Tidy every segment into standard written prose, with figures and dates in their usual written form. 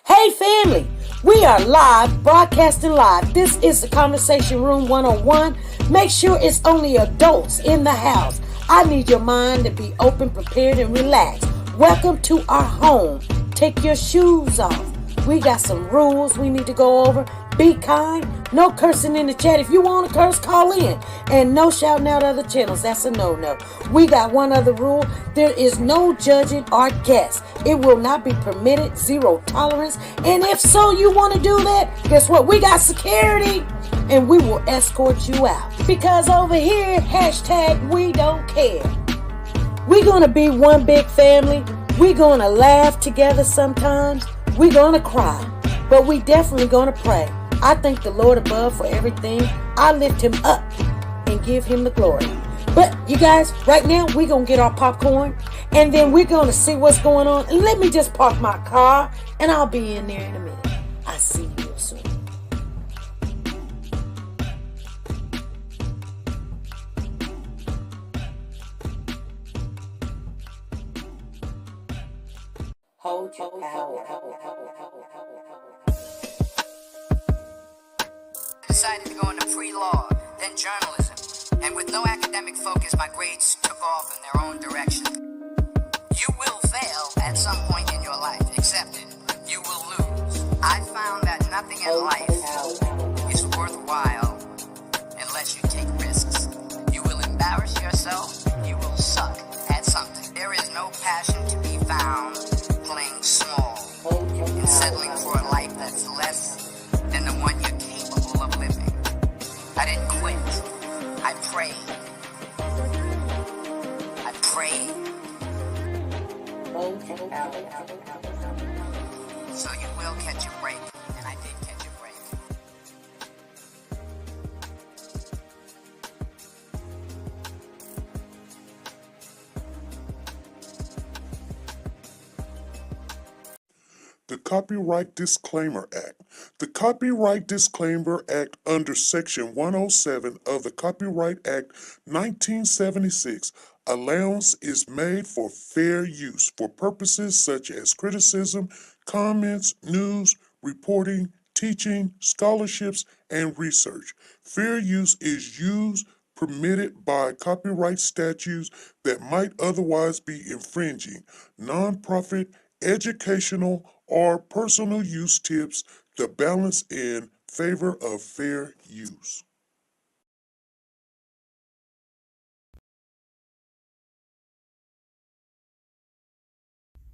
Hey family, we are live, broadcasting live. This is the Conversation Room 101. Make sure it's only adults in the house. I need your mind to be open, prepared, and relaxed. Welcome to our home. Take your shoes off. We got some rules we need to go over. Be kind. No cursing in the chat. If you want to curse, call in. And no shouting out other channels. That's a no-no. We got one other rule. There is no judging our guests. It will not be permitted. Zero tolerance. And if so, you want to do that, guess what? We got security. And we will escort you out. Because over here, hashtag we don't care. We're going to be one big family. We're going to laugh together sometimes. We're going to cry. But we definitely going to pray. I thank the Lord above for everything. I lift him up and give him the glory. But you guys, right now, we're going to get our popcorn. And then we're going to see what's going on. And let me just park my car. And I'll be in there in a minute. I'll see you soon. Hold your power. Decided to go into pre-law, then journalism, and with no academic focus, my grades took off in their own direction. You will fail at some point in your life, accept it. You will lose. I found that nothing in life is worthwhile unless you take risks. You will embarrass yourself, you will suck at something. There is no passion to be found playing small and settling for a life that's less than the one you're capable of living. I didn't quit. I prayed. So you will catch a break, and I did catch a break. The Copyright Disclaimer Act. The Copyright Disclaimer Act under Section 107 of the Copyright Act 1976, allowance is made for fair use for purposes such as criticism, comments, news, reporting, teaching, scholarships, and research. Fair use is used permitted by copyright statutes that might otherwise be infringing. Nonprofit, educational, or personal use tips the balance in favor of fair use.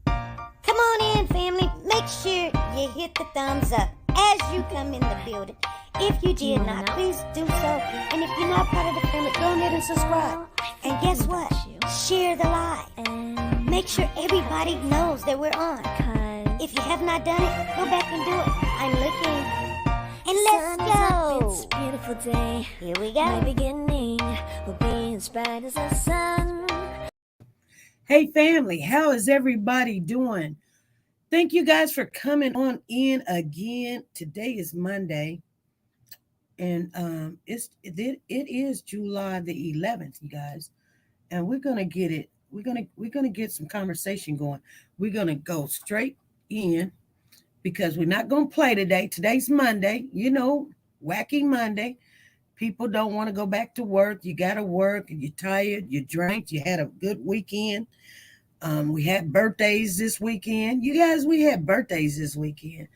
Come on in, family. Make sure you hit the thumbs up as you come in the building. If you did not, please do so. And if you're not part of the family, go ahead and subscribe. And guess what? Share the live. Make sure everybody knows that we're on. If you have not done it, go back and do it. I'm looking. And let's go. It's a beautiful day. Here we go. My beginning will be as bright as the sun. Hey family, how is everybody doing? Thank you guys for coming on in again. Today is Monday, and it is July the 11th, you guys, and we're gonna get it. We're gonna get some conversation going. We're gonna go straight in because we're not gonna play today. Today's Monday, wacky Monday. People don't want to go back to work. You got to work, and you're tired. You drank. You had a good weekend. We had birthdays this weekend. You guys, we had birthdays this weekend.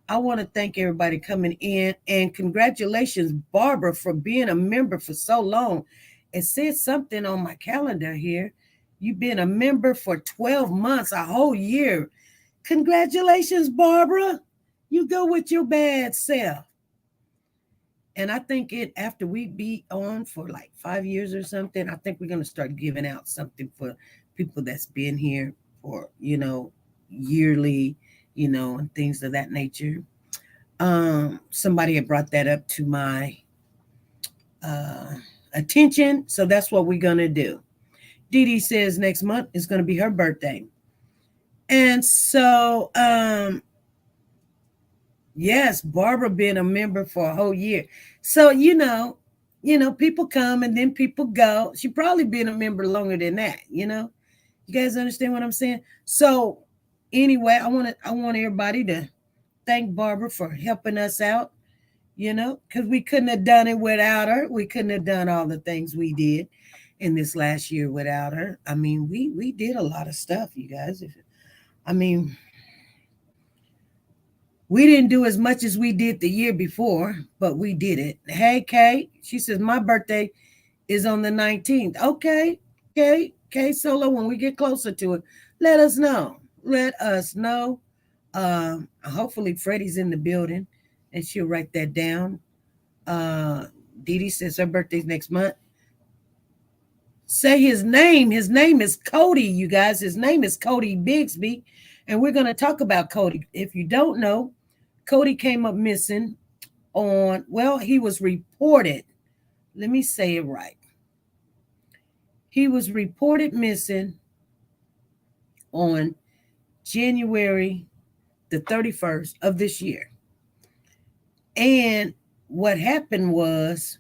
I want to thank everybody coming in, and congratulations, Barbara, for being a member for so long. It says something on my calendar here. You've been a member for 12 months, a whole year. Congratulations, Barbara. You go with your bad self. And I think after we be on for like 5 years or something, I think we're going to start giving out something for people that's been here for, yearly, and things of that nature. Somebody had brought that up to my attention. So that's what we're going to do. Dee Dee says next month is going to be her birthday. And so, yes, Barbara been a member for a whole year. So, people come and then people go. She probably been a member longer than that, You guys understand what I'm saying? So anyway, I want everybody to thank Barbara for helping us out, because we couldn't have done it without her. We couldn't have done all the things we did in this last year without her. I mean, we did a lot of stuff, you guys. I mean, we didn't do as much as we did the year before, but we did it. Hey, Kay, she says, my birthday is on the 19th. Okay, Solo, when we get closer to it, let us know. Let us know. Hopefully Freddie's in the building and she'll write that down. Dee Dee says her birthday's next month. Say his name. His name is Cody, you guys. His name is Cody Bigsby. And we're going to talk about Cody. If you don't know, Cody came up missing he was reported. Let me say it right. He was reported missing on January the 31st of this year. And what happened was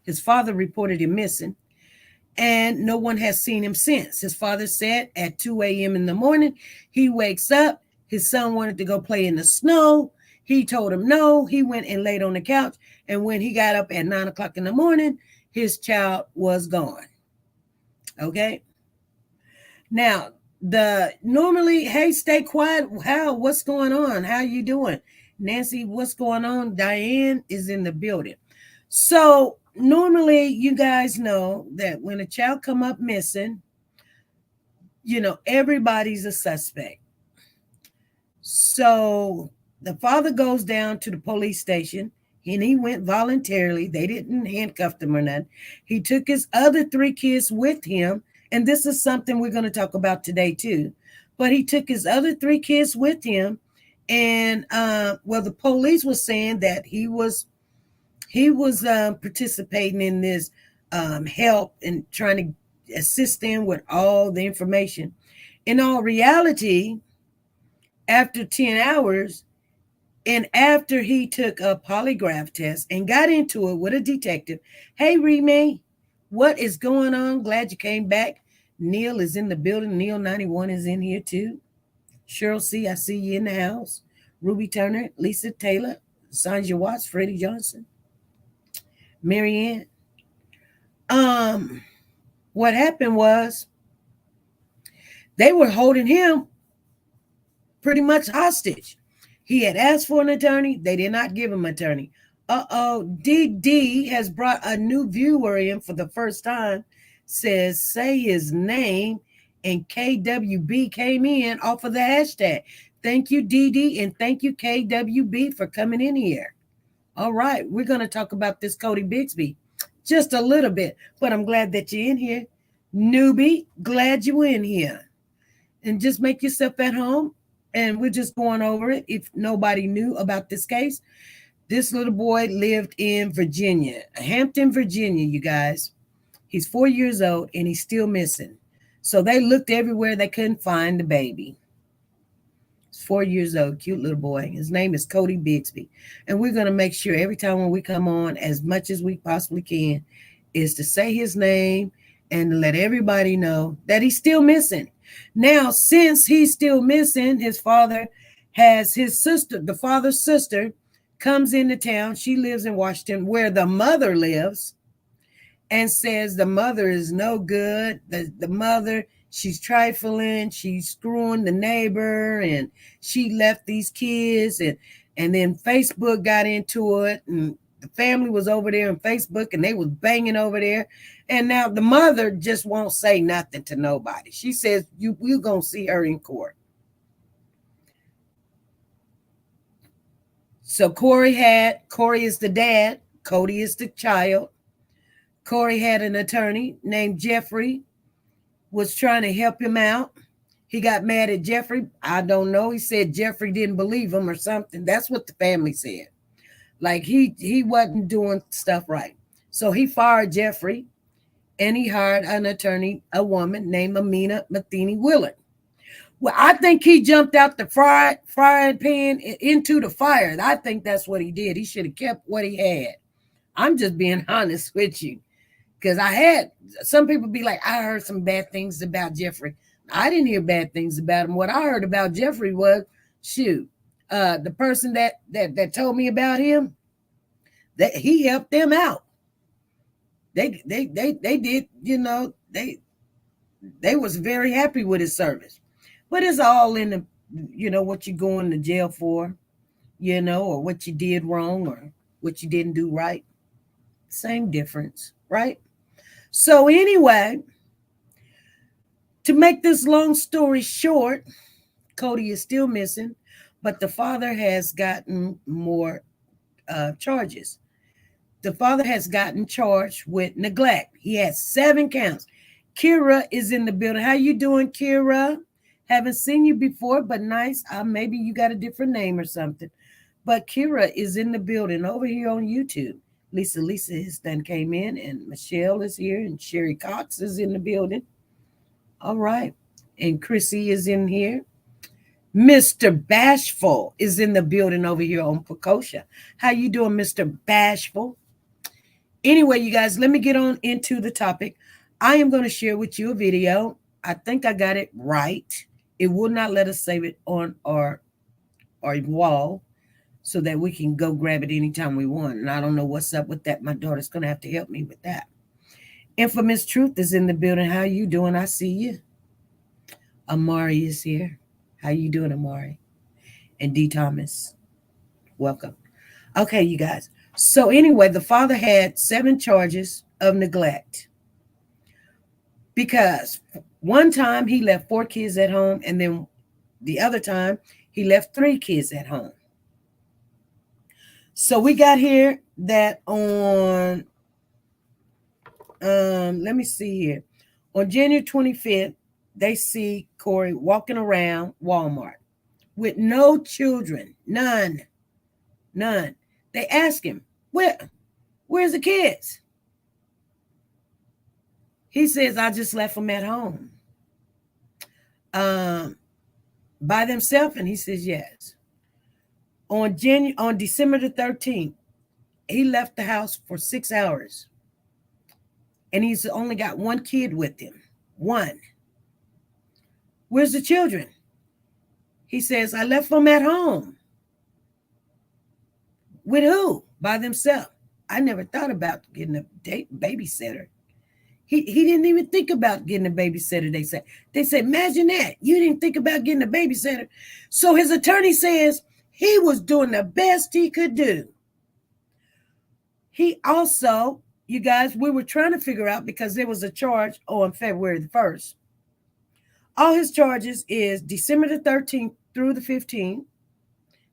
his father reported him missing, and no one has seen him since. His father said at 2 a.m. in the morning, he wakes up. His son wanted to go play in the snow. He told him no. He went and laid on the couch. And when he got up at 9 o'clock in the morning, his child was gone. Okay. Now, normally, hey, stay quiet. What's going on? How you doing? Nancy, what's going on? Diane is in the building. So normally you guys know that when a child come up missing, everybody's a suspect. So the father goes down to the police station and he went voluntarily. They didn't handcuff him or nothing. He took his other 3 kids with him. And this is something we're going to talk about today too. But he took his other 3 kids with him. And the police was saying that he was participating in this help and trying to assist them with all the information. In all reality, after 10 hours, and after he took a polygraph test and got into it with a detective, hey, Remy, what is going on? Glad you came back. Neil is in the building. Neil 91 is in here too. Cheryl C., I see you in the house. Ruby Turner, Lisa Taylor, Sandra Watts, Freddie Johnson, Marianne. What happened was they were holding him pretty much hostage. He had asked for an attorney. They did not give him an attorney. DD has brought a new viewer in for the first time. Says, say his name, and KWB came in off of the hashtag. Thank you, DD, and thank you, KWB, for coming in here. All right, we're going to talk about this Cody Bigsby just a little bit, but I'm glad that you're in here. Newbie, glad you're in here. And just make yourself at home, and we're just going over it. If nobody knew about this case, this little boy lived in Virginia, Hampton, Virginia, you guys. He's 4 years old, and he's still missing. So they looked everywhere. They couldn't find the baby. He's 4 years old, cute little boy. His name is Cody Bigsby. And we're going to make sure every time when we come on, as much as we possibly can, is to say his name and to let everybody know that he's still missing. Now, since he's still missing, his father has his sister, the father's sister, comes into town. She lives in Washington, where the mother lives, and says the mother is no good. The mother, she's trifling, she's screwing the neighbor, and she left these kids, and then Facebook got into it, and the family was over there on Facebook, and they was banging over there. And now the mother just won't say nothing to nobody. She says, we're going to see her in court. So Corey is the dad, Cody is the child. Corey had an attorney named Jeffrey, was trying to help him out. He got mad at Jeffrey. I don't know. He said Jeffrey didn't believe him or something. That's what the family said. Like he wasn't doing stuff right. So he fired Jeffrey, and he hired an attorney, a woman named Amina Matheny Willard. Well, I think he jumped out the frying pan into the fire. I think that's what he did. He should have kept what he had. I'm just being honest with you. Because I had some people be like, I heard some bad things about Jeffrey. I didn't hear bad things about him. What I heard about Jeffrey was, shoot, The person that told me about him, that he helped them out. They did, they was very happy with his service. But it's all in the, what you going to jail for, or what you did wrong or what you didn't do right. Same difference, right? So anyway, to make this long story short, Cody is still missing, but the father has gotten more charges. The father has gotten charged with neglect. He has 7 counts. Kira is in the building. How you doing, Kira? Haven't seen you before, but nice. Maybe you got a different name or something. But Kira is in the building over here on YouTube. Lisa has done came in, and Michelle is here, and Sherry Cox is in the building. All right. And Chrissy is in here. Mr. Bashful is in the building over here on Pecosha. How you doing, Mr. Bashful? Anyway, you guys, let me get on into the topic. I am going to share with you a video. I think I got it right. It will not let us save it on our wall so that we can go grab it anytime we want. And I don't know what's up with that. My daughter's going to have to help me with that. Infamous Truth is in the building. How you doing? I see you. Amari is here. How you doing, Amari? And D. Thomas, welcome. Okay, you guys. So anyway, the father had 7 charges of neglect because one time he left 4 kids at home, and then the other time he left 3 kids at home. So we got here that on, let me see here. On January 25th, they see Corey walking around Walmart with no children, none. They ask him, where's the kids? He says, I just left them at home. By themselves? And he says, yes. On December the 13th, he left the house for 6 hours. And he's only got 1 kid with him. 1. Where's the children? He says, I left them at home. With who? By themselves. I never thought about getting a babysitter. He didn't even think about getting a babysitter, they said. They said, imagine that. You didn't think about getting a babysitter. So his attorney says he was doing the best he could do. He also, you guys, we were trying to figure out because there was a charge on February the 1st. All his charges is December the 13th through the 15th.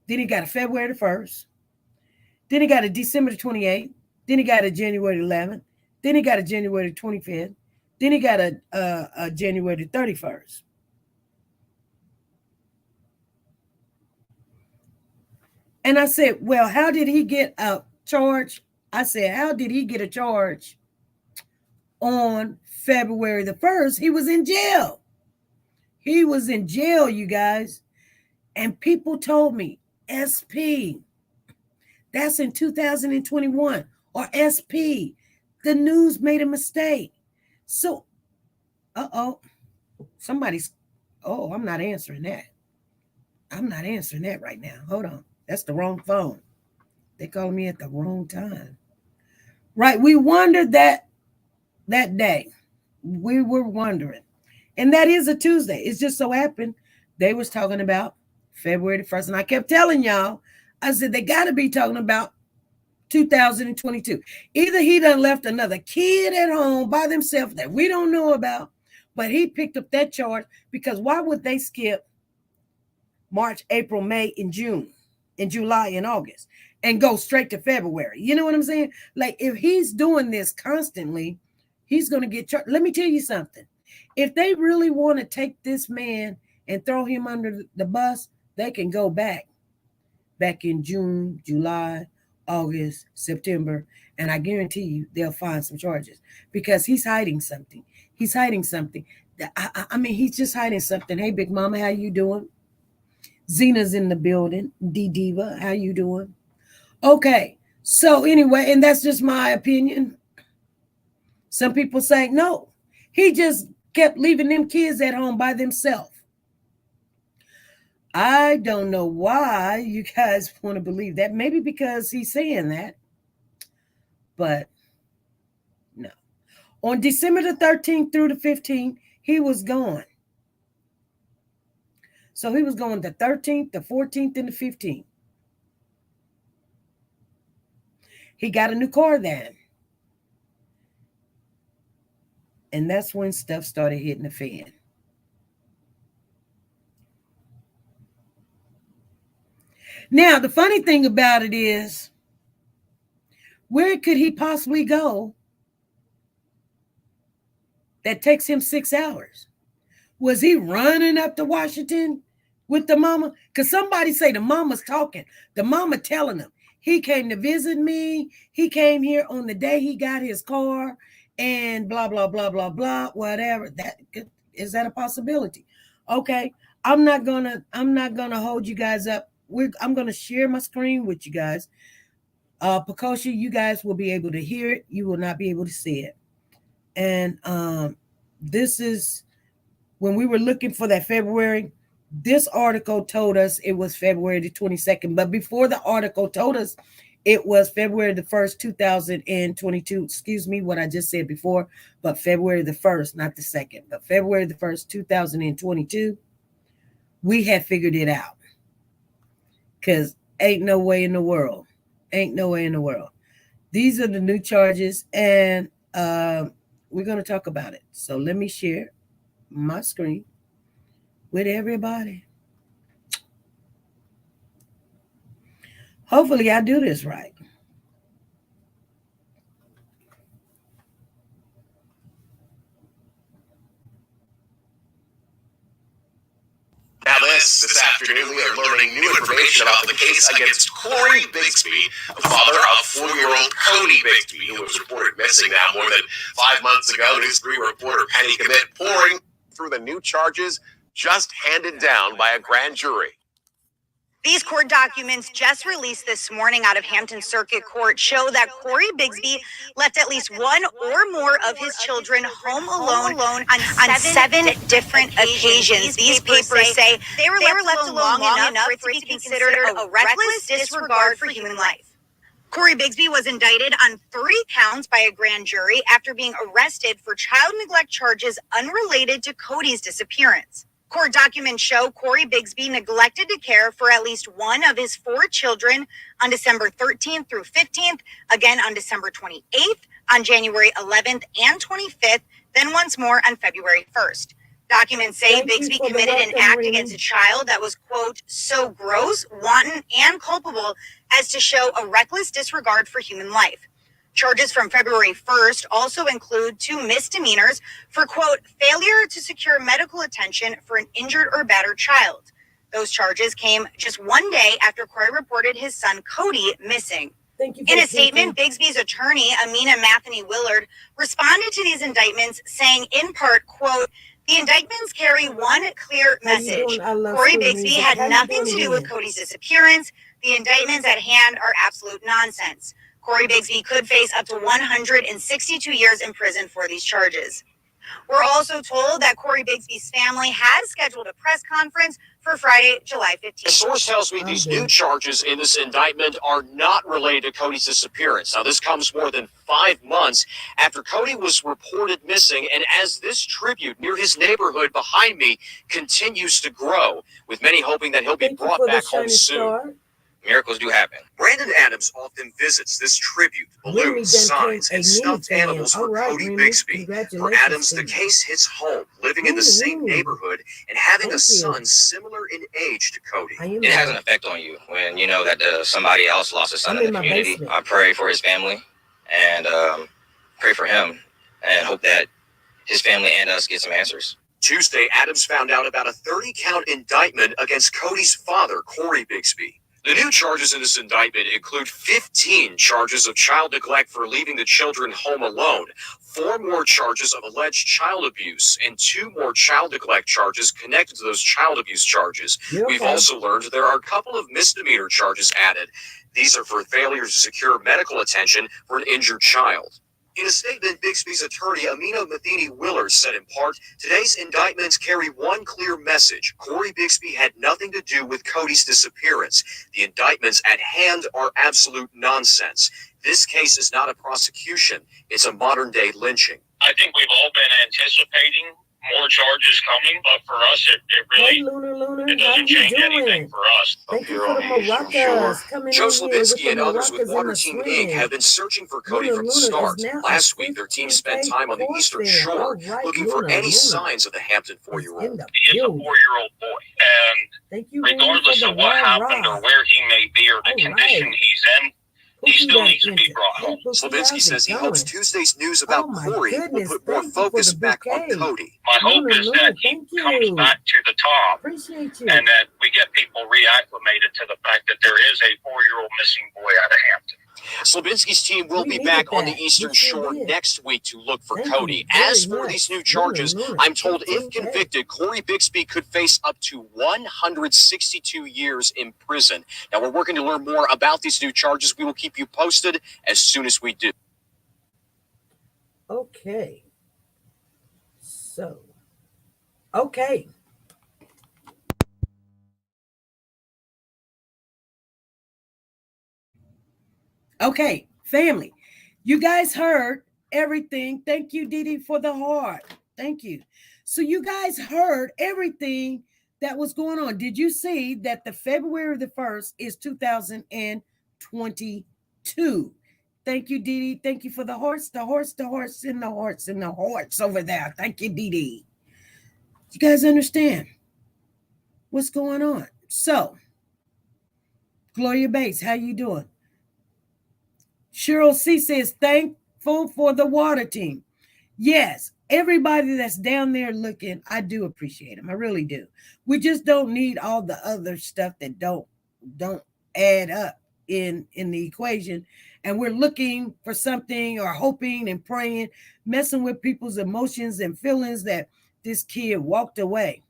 Then he got a February the 1st. Then he got a December the 28th. Then he got a January the 11th. Then he got a January the 25th. Then he got a January the 31st. And I said, well, how did he get a charge? I said, how did he get a charge on February the 1st? He was in jail. He was in jail, you guys. And people told me, SP, that's in 2021. Or SP, the news made a mistake. So, somebody's, I'm not answering that. I'm not answering that right now. Hold on. That's the wrong phone. They called me at the wrong time. Right. We wondered that day. We were wondering. And that is a Tuesday. It just so happened they was talking about February the 1st. And I kept telling y'all, I said, they got to be talking about 2022. Either he done left another kid at home by themselves that we don't know about, but he picked up that charge because why would they skip March, April, May, and June, and July, and August, and go straight to February? You know what I'm saying? Like, if he's doing this constantly, he's going to get charged. Let me tell you something. If they really want to take this man and throw him under the bus, they can go back in June, July, August, September, and I guarantee you they'll find some charges because he's hiding something. He's hiding something. I mean, he's just hiding something. Hey, Big Mama, how you doing? Zena's in the building. D Diva, how you doing? Okay, so anyway, and that's just my opinion. Some people say, no, he just kept leaving them kids at home by themselves. I don't know why you guys want to believe that. Maybe because he's saying that. But no. On December the 13th through the 15th, he was gone. So he was going the 13th, the 14th, and the 15th. He got a new car then. And that's when stuff started hitting the fan. Now, the funny thing about it is, where could he possibly go that takes him 6 hours? Was he running up to Washington with the mama? Because somebody say the mama's talking. The mama telling him, he came to visit me. He came here on the day he got his car and blah, blah, blah, blah, blah, whatever. Is that a possibility? Okay. I'm not gonna hold you guys up. I'm gonna share my screen with you guys. Precaution, you guys will be able to hear it. You will not be able to see it. And this is when we were looking for that February. This article told us it was February the 22nd. But before the article told us it was February the 1st, 2022. Excuse me, what I just said before. But February the 1st, not the 2nd. But February the 1st, 2022. We had figured it out. Because ain't no way in the world. Ain't no way in the world. These are the new charges, and we're going to talk about it. So let me share my screen with everybody. Hopefully I do this right. Now this afternoon, we are learning new information about the case against Cody Bigsby, the father of 4-year-old Cody Bigsby, who was reported missing now more than 5 months ago. News 3 reporter TeNika pouring through the new charges just handed down by a grand jury. These court documents just released this morning out of Hampton Circuit Court show that Cody Bigsby left at least one or more of his children home alone on seven different occasions. These papers say they were left alone long enough for it to be considered a reckless disregard for human life. Cody Bigsby was indicted on 3 counts by a grand jury after being arrested for child neglect charges unrelated to Cody's disappearance. Court documents show Cody Bigsby neglected to care for at least one of his 4 children on December 13th through 15th, again on December 28th, on January 11th and 25th, then once more on February 1st. Documents say Bigsby committed an act against a child that was, quote, so gross, wanton, and culpable as to show a reckless disregard for human life. Charges from February 1st also include 2 misdemeanors for, quote, failure to secure medical attention for an injured or battered child. Those charges came just 1 day after Cody reported his son Cody missing. In a statement, Bigsby's attorney, Amina Matheny Willard, responded to these indictments, saying in part, quote, the indictments carry one clear message. Cody Bigsby had nothing to do with Cody's disappearance. The indictments at hand are absolute nonsense. Cody Bigsby could face up to 162 years in prison for these charges. We're also told that Cody Bigsby's family has scheduled a press conference for Friday, July 15th. A source tells me these new charges in this indictment are not related to Cody's disappearance. Now, this comes more than 5 months after Cody was reported missing, and as this tribute near his neighborhood behind me continues to grow, with many hoping that he'll be brought back home soon. Miracles do happen. Brandon Adams often visits this tribute, balloons, signs, and stuffed animals for Cody Bigsby. For Adams, the case hits home, living in the same neighborhood and having a son similar in age to Cody. It has an effect on you when you know that somebody else lost a son in the community. I pray for his family and pray for him and hope that his family and us get some answers. Tuesday, Adams found out about a 30-count indictment against Cody's father, Cody Bigsby. The new charges in this indictment include 15 charges of child neglect for leaving the children home alone, 4 more charges of alleged child abuse, and 2 more child neglect charges connected to those child abuse charges. We've also learned there are a couple of misdemeanor charges added. These are for failure to secure medical attention for an injured child. In a statement, Bigsby's attorney, Amina Matheny Willard, said in part, today's indictments carry one clear message. Cody Bigsby had nothing to do with Cody's disappearance. The indictments at hand are absolute nonsense. This case is not a prosecution. It's a modern-day lynching. I think we've all been anticipating more charges coming, but for us, it really it doesn't change anything for us. Thank you for the maracas coming Joe in here with Slavinsky the and others with maracas Water and the Team swing. Inc. have been searching for Cody from the Luna start. is now Last a week, their team 50K spent time on the Eastern course there. Shore All right, looking for Luna, any signs of the Hampton in four-year-old. the He is a building. 4-year-old boy, and Thank you, Luna, regardless for of the what rah, happened rah. or where he may be or the All condition right. he's in, he Pookie still done needs to be entered. brought Hey, home. Pookie, Slavinsky how's says it he hopes going? Tuesday's news about Oh my Corey will goodness, put more thank you for focus the back on bouquet. Cody. My hope Luna, is Luna, that he thank comes you. back to the top Appreciate you. and that we get people reacclimated to the fact that there is a 4-year-old missing boy out of Hampton. Slavinsky's team will We be needed back on that. the Eastern We sure Shore did. next week to look for Thank Cody. you very As for much. these new Luna, charges, Luna, I'm told if 15K. convicted, Cody Bigsby could face up to 162 years in prison. Now, we're working to learn more about these new charges. We will keep you posted as soon as we do. Okay. So, okay. Okay, family. You guys heard everything. Thank you, Didi, for the heart. Thank you. So you guys heard everything that was going on. Did you see that the February the 1st is 2022? Thank you, Didi. Thank you for the horse, the horse, the horse, and the horse, and the horse over there. Thank you, Didi. You guys understand what's going on? So, Gloria Bates, how you doing? Cheryl C says, thankful for the water team. Yes, everybody that's down there looking, I do appreciate them. I really do. We just don't need all the other stuff that don't add up in the equation. And we're looking for something or hoping and praying, messing with people's emotions and feelings that this kid walked away.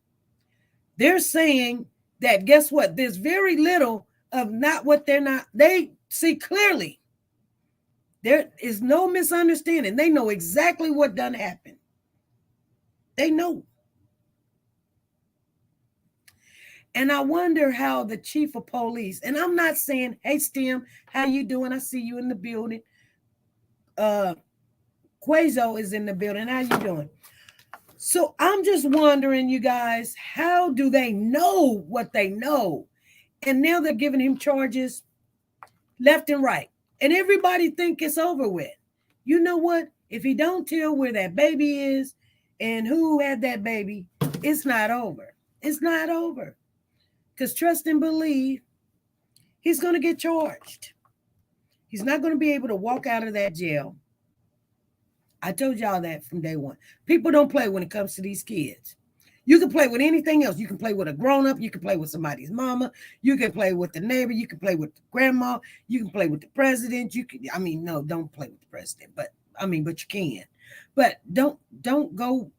They're saying that, guess what? There's very little of not what they're not. They see clearly. There is no misunderstanding. They know exactly what done happened. They know. And I wonder how the chief of police, and I'm not saying, hey, Stem, how you doing? I see you in the building. Quazo is in the building. How you doing? So I'm just wondering, you guys, how do they know what they know? And now they're giving him charges left and right. And everybody think it's over with. You know what? If he don't tell where that baby is and who had that baby, it's not over. It's not over. Because trust and believe, he's going to get charged. He's not going to be able to walk out of that jail. I told y'all that from day one. People don't play when it comes to these kids. You can play with anything else. You can play with a grown-up. You can play with somebody's mama. You can play with the neighbor. You can play with the grandma. You can play with the president. No, don't play with the president. But you can. But don't go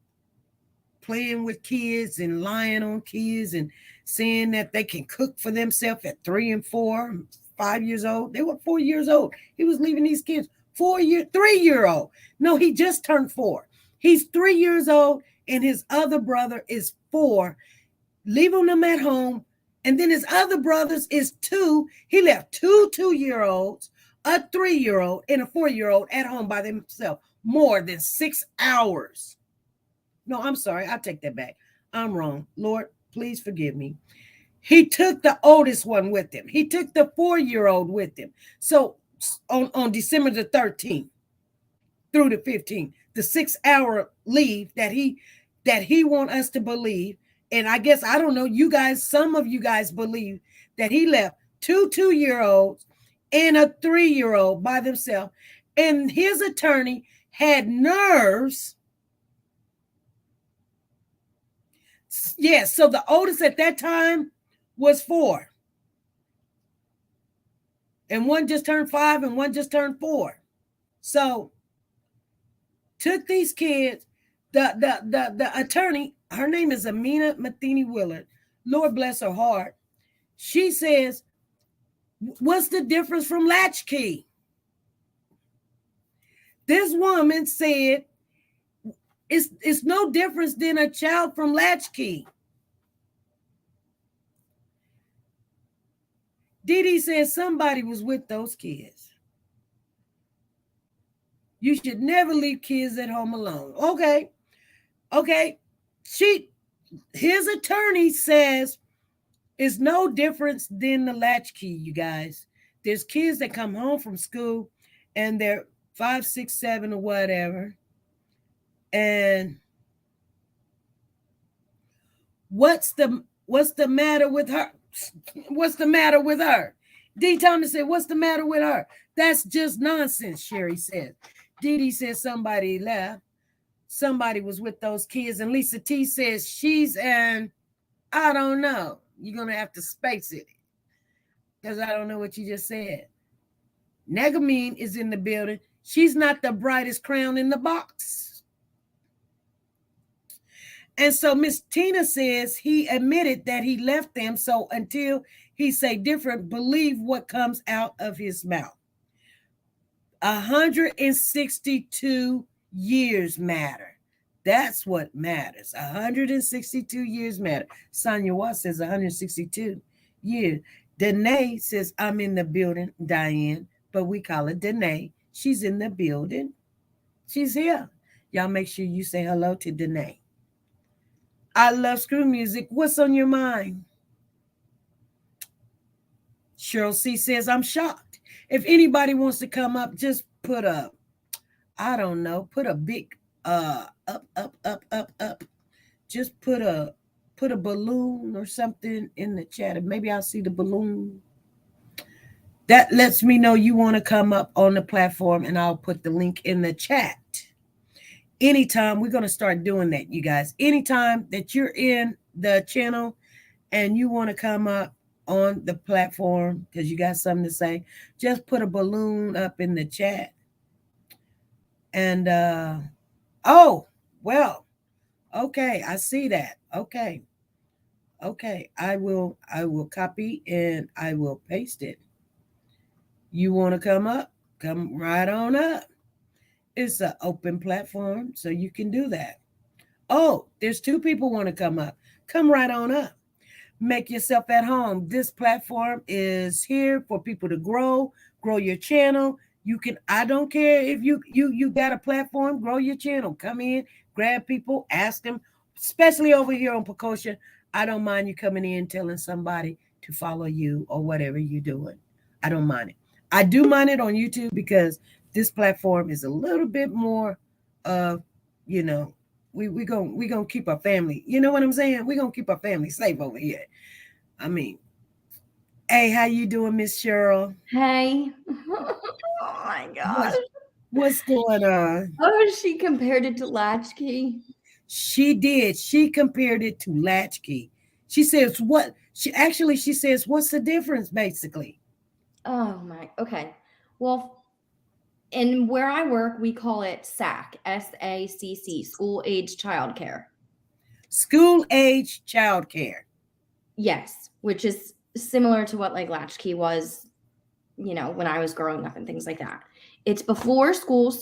playing with kids and lying on kids and saying that they can cook for themselves at 3 and 4, 5 years old. They were 4 years old. He was leaving these kids 3-year-old. No, he just turned 4. He's 3 years old. And his other brother is 4, leaving them at home. And then his other brothers is 2. He left 2 2-year-olds, a 3-year-old, and a 4-year-old at home by themselves more than 6 hours. No, I'm sorry. I take that back. I'm wrong. Lord, please forgive me. He took the oldest one with him. He took the 4-year-old with him. So on December the 13th through the 15th, the 6-hour leave that he want us to believe. And I guess, I don't know, you guys, some of you guys believe that he left 2 2-year-olds and a 3-year-old by themselves. And his attorney had nerves. Yes, so the oldest at that time was 4. And one just turned 5 and one just turned 4. So took these kids, the attorney, her name is Amina Matheny Willard. Lord bless her heart. She says, what's the difference from latchkey? This woman said it's no difference than a child from latchkey. Dee said somebody was with those kids. You should never leave kids at home alone. Okay. His attorney says it's no difference than the latchkey, you guys. There's kids that come home from school and they're 5, 6, 7 or whatever. And what's the matter with her? What's the matter with her? D. Thomas said, what's the matter with her? That's just nonsense, Sherry said. Dee said somebody left. Somebody was with those kids. And Lisa T says she's an, I don't know. You're going to have to space it because I don't know what you just said. Negamine is in the building. She's not the brightest crown in the box. And so Miss Tina says he admitted that he left them. So until he say different, believe what comes out of his mouth. 162 years matter. That's what matters. 162 years matter. Sonia Watt says 162 years. Danae says, I'm in the building, Diane, but we call her Danae. She's in the building. She's here. Y'all make sure you say hello to Danae. I love screw music. What's on your mind? Cheryl C says, I'm shocked. If anybody wants to come up, just put a, I don't know, put a big up. Just put a balloon or something in the chat. And maybe I'll see the balloon. That lets me know you want to come up on the platform, and I'll put the link in the chat. Anytime, we're going to start doing that, you guys. Anytime that you're in the channel and you want to come up on the platform because you got something to say, just put a balloon up in the chat. And oh, well, okay, I see that. Okay, I will copy and I will paste it. You want to come up? Come right on up. It's an open platform, so you can do that. Oh, there's 2 people want to come up. Come right on up. Make yourself at home. This platform is here for people to grow your channel. You can, I don't care if you got a platform, grow your channel. Come in, grab people, ask them, especially over here on Precaution. I don't mind you coming in telling somebody to follow you or whatever you're doing. I don't mind it. I do mind it on YouTube because this platform is a little bit more of, we gonna keep our family. You know what I'm saying? We're gonna keep our family safe over here. I mean, hey, how you doing, Miss Cheryl? Hey. Oh my gosh. What's going on? Oh, she compared it to latchkey. She did. She compared it to latchkey. She says she says, what's the difference, basically? Oh my, okay. Well, and where I work, we call it SACC, SACC, school age childcare. School age childcare. Yes, which is similar to what like latchkey was, when I was growing up and things like that. It's before school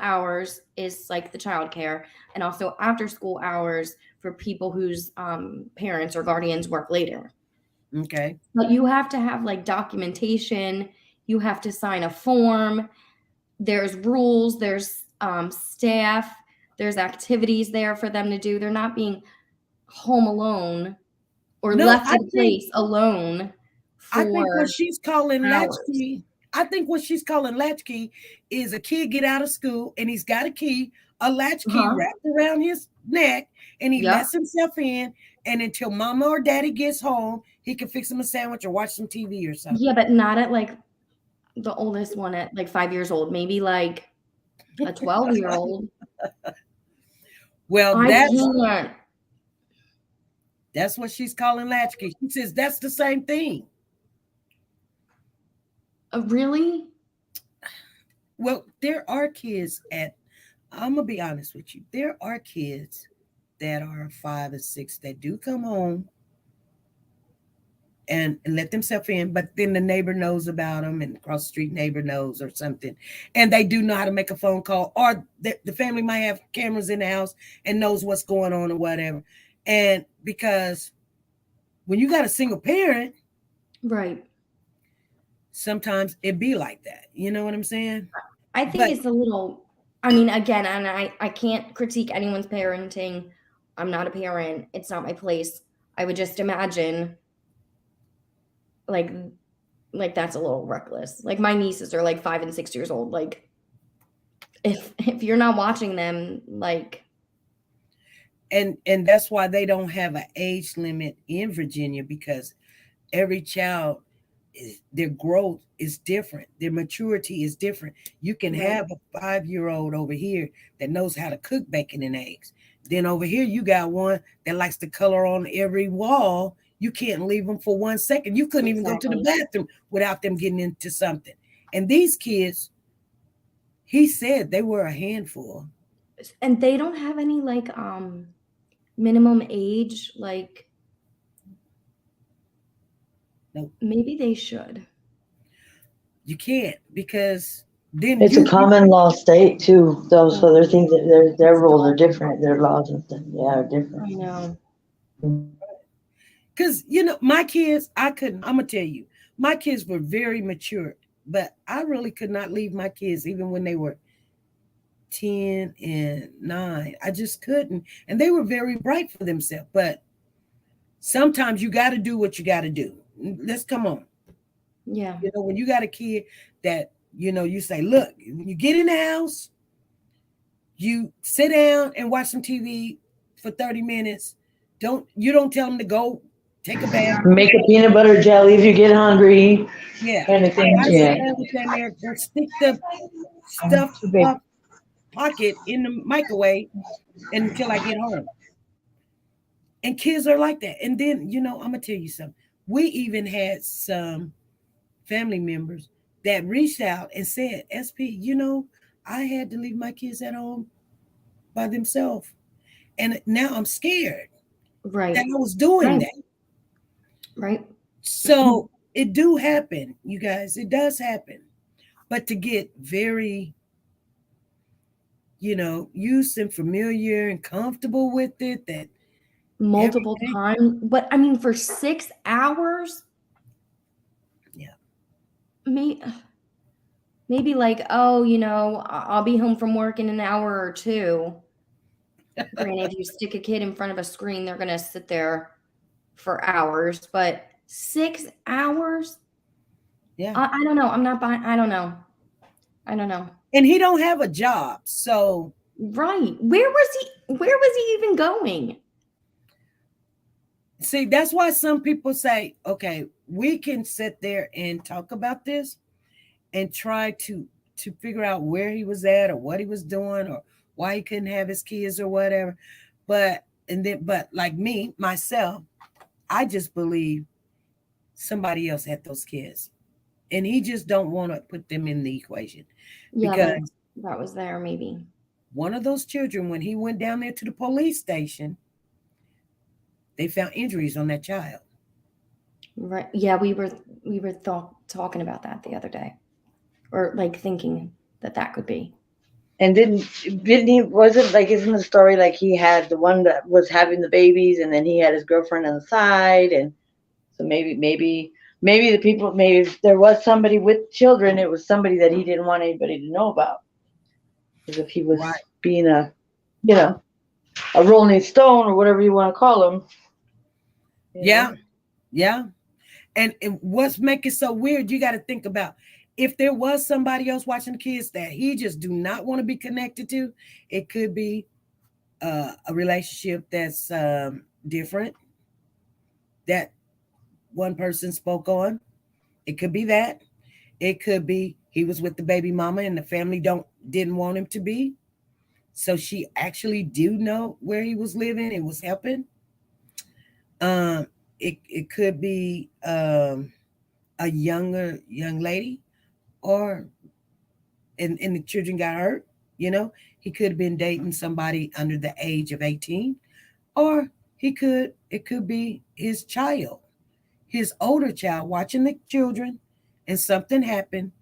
hours is like the childcare, and also after school hours for people whose parents or guardians work later. Okay. But you have to have like documentation. You have to sign a form. There's rules. There's staff. There's activities there for them to do. They're not being home alone or left in place alone. I think what she's calling latchkey. I think what she's calling latchkey is a kid get out of school and he's got a latchkey wrapped around his neck, and he lets himself in, and until mama or daddy gets home, he can fix him a sandwich or watch some TV or something. Yeah, but not at like the oldest one at like 5 years old, maybe like a 12-year-old. Well, that's what she's calling latchkey. She says that's the same thing. Really? Well, there are kids I'm going to be honest with you. There are kids that are 5 or 6 that do come home and let themselves in, but then the neighbor knows about them, and across the street neighbor knows or something, and they do know how to make a phone call, or the family might have cameras in the house and knows what's going on or whatever. And because when you got a single parent, Right. sometimes it be like that. You know what I'm saying? I think it's a little, I mean, again, and I can't critique anyone's parenting. I'm not a parent. It's not my place. I would just imagine like that's a little reckless. Like my nieces are like 5 and 6 years old. Like if you're not watching them, like. And that's why they don't have an age limit in Virginia, because every child, their growth is different. Their maturity is different. You can have a 5-year-old over here that knows how to cook bacon and eggs. Then over here, you got one that likes to color on every wall. You can't leave them for 1 second. You couldn't even go to the bathroom without them getting into something. And these kids, he said they were a handful. And they don't have any like minimum age, like. Nope. Maybe they should. You can't, because then it's a common law state too. Those other things, that their rules are different. Their laws and stuff, are different. I know. Because my kids, I'm gonna tell you, my kids were very mature, but I really could not leave my kids even when they were 10 and 9. I just couldn't, and they were very bright for themselves. But sometimes you got to do what you got to do. Let's come on. Yeah. When you got a kid that, you say, look, when you get in the house, you sit down and watch some TV for 30 minutes. You don't tell them to go take a bath. Make a peanut butter jelly if you get hungry. Yeah. Kind of thing. I sit down with them there, go stick the stuff up pocket in the microwave until I get home. And kids are like that. And then, I'm gonna tell you something. We even had some family members that reached out and said, SP, I had to leave my kids at home by themselves. And now I'm scared that I was doing that. Right. So it do happen, you guys. It does happen. But to get very, used and familiar and comfortable with it, that multiple times. But I mean, for 6 hours? Yeah. Maybe like, I'll be home from work in an hour or two. Granted, if you stick a kid in front of a screen, they're going to sit there for hours. But 6 hours? Yeah. I don't know. I'm not buying. I don't know. And he don't have a job. So. Right. Where was he even going? See, that's why some people say, okay, we can sit there and talk about this and try to figure out where he was at or what he was doing or why he couldn't have his kids or whatever. But like myself, I just believe somebody else had those kids. And he just don't want to put them in the equation. Yeah, because that was there maybe. One of those children, when he went down there to the police station, they found injuries on that child. Right. Yeah, we were talking about that the other day, or like thinking that could be. And didn't he? Wasn't like, isn't the story like he had the one that was having the babies, and then he had his girlfriend on the side, and so maybe the people, maybe if there was somebody with children, it was somebody that he didn't want anybody to know about, because if he was being a Rolling Stone or whatever you want to call him. Yeah. And what's making it so weird, you got to think about, if there was somebody else watching the kids that he just do not want to be connected to, it could be a relationship that's different that one person spoke on. It could be that. It could be he was with the baby mama and the family didn't want him to be. So she actually do know where he was living and was helping. It could be a young lady, or and the children got hurt. He could have been dating somebody under the age of 18, or it could be his child. his older child watching the children, and something happened.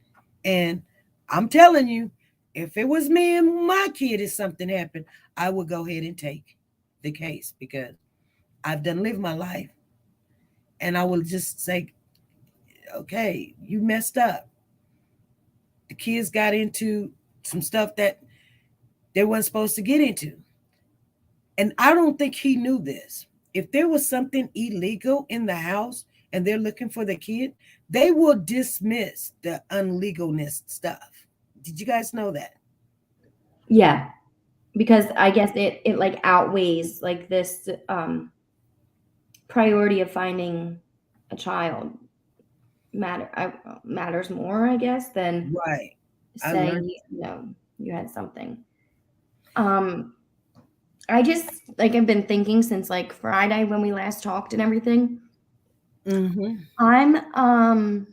And I'm telling you, if it was me and my kid and something happened, I would go ahead and take the case because I've done lived my life. And I will just say, okay, you messed up. The kids got into some stuff that they weren't supposed to get into. And I don't think he knew this. If there was something illegal in the house and they're looking for the kid, they will dismiss the unlegalness stuff. Did you guys know that? Yeah, because I guess it like outweighs like this priority of finding a child matters more, I guess, than Right. saying you had something. I just like I've been thinking since like Friday when we last talked and everything. I'm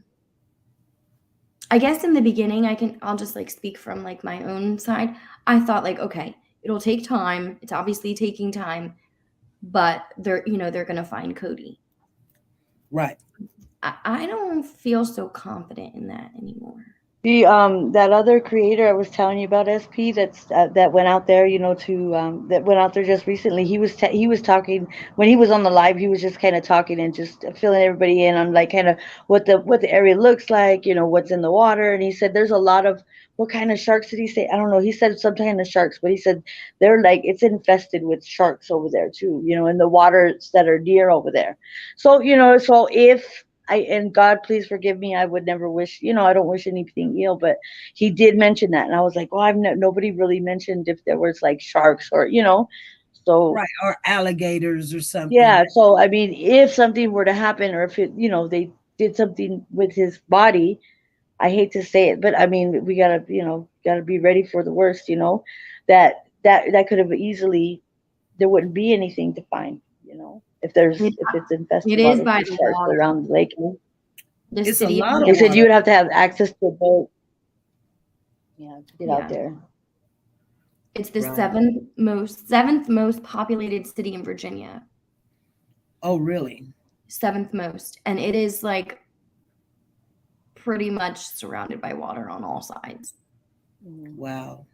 I guess in the beginning I'll just like speak from like my own side. I thought like, okay, it'll take time. It's obviously taking time, but they're gonna find Cody. Right. I don't feel so confident in that anymore. The that other creator I was telling you about, SP, that went out there, that went out there just recently. He was talking when he was on the live. He was just kind of talking and just filling everybody in on like kind of what the area looks like, what's in the water. And he said there's a lot of, what kind of sharks did he say? I don't know. He said some kind of sharks, but he said they're like, it's infested with sharks over there too, in the waters that are near over there. So so if and God, please forgive me, I would never wish, I don't wish anything ill, but he did mention that. And I was like, well, nobody really mentioned if there was like sharks or, so. Right. Or alligators or something. Yeah. So, I mean, if something were to happen or if it, they did something with his body, I hate to say it, but I mean, we gotta be ready for the worst, that could have easily, there wouldn't be anything to find, if it's infested. It is by the water around the lake. It's a lot. They said you would have to have access to a boat. Yeah, to get out there. It's the seventh most populated city in Virginia. Oh, really? 7th most, and it is like pretty much surrounded by water on all sides. Wow.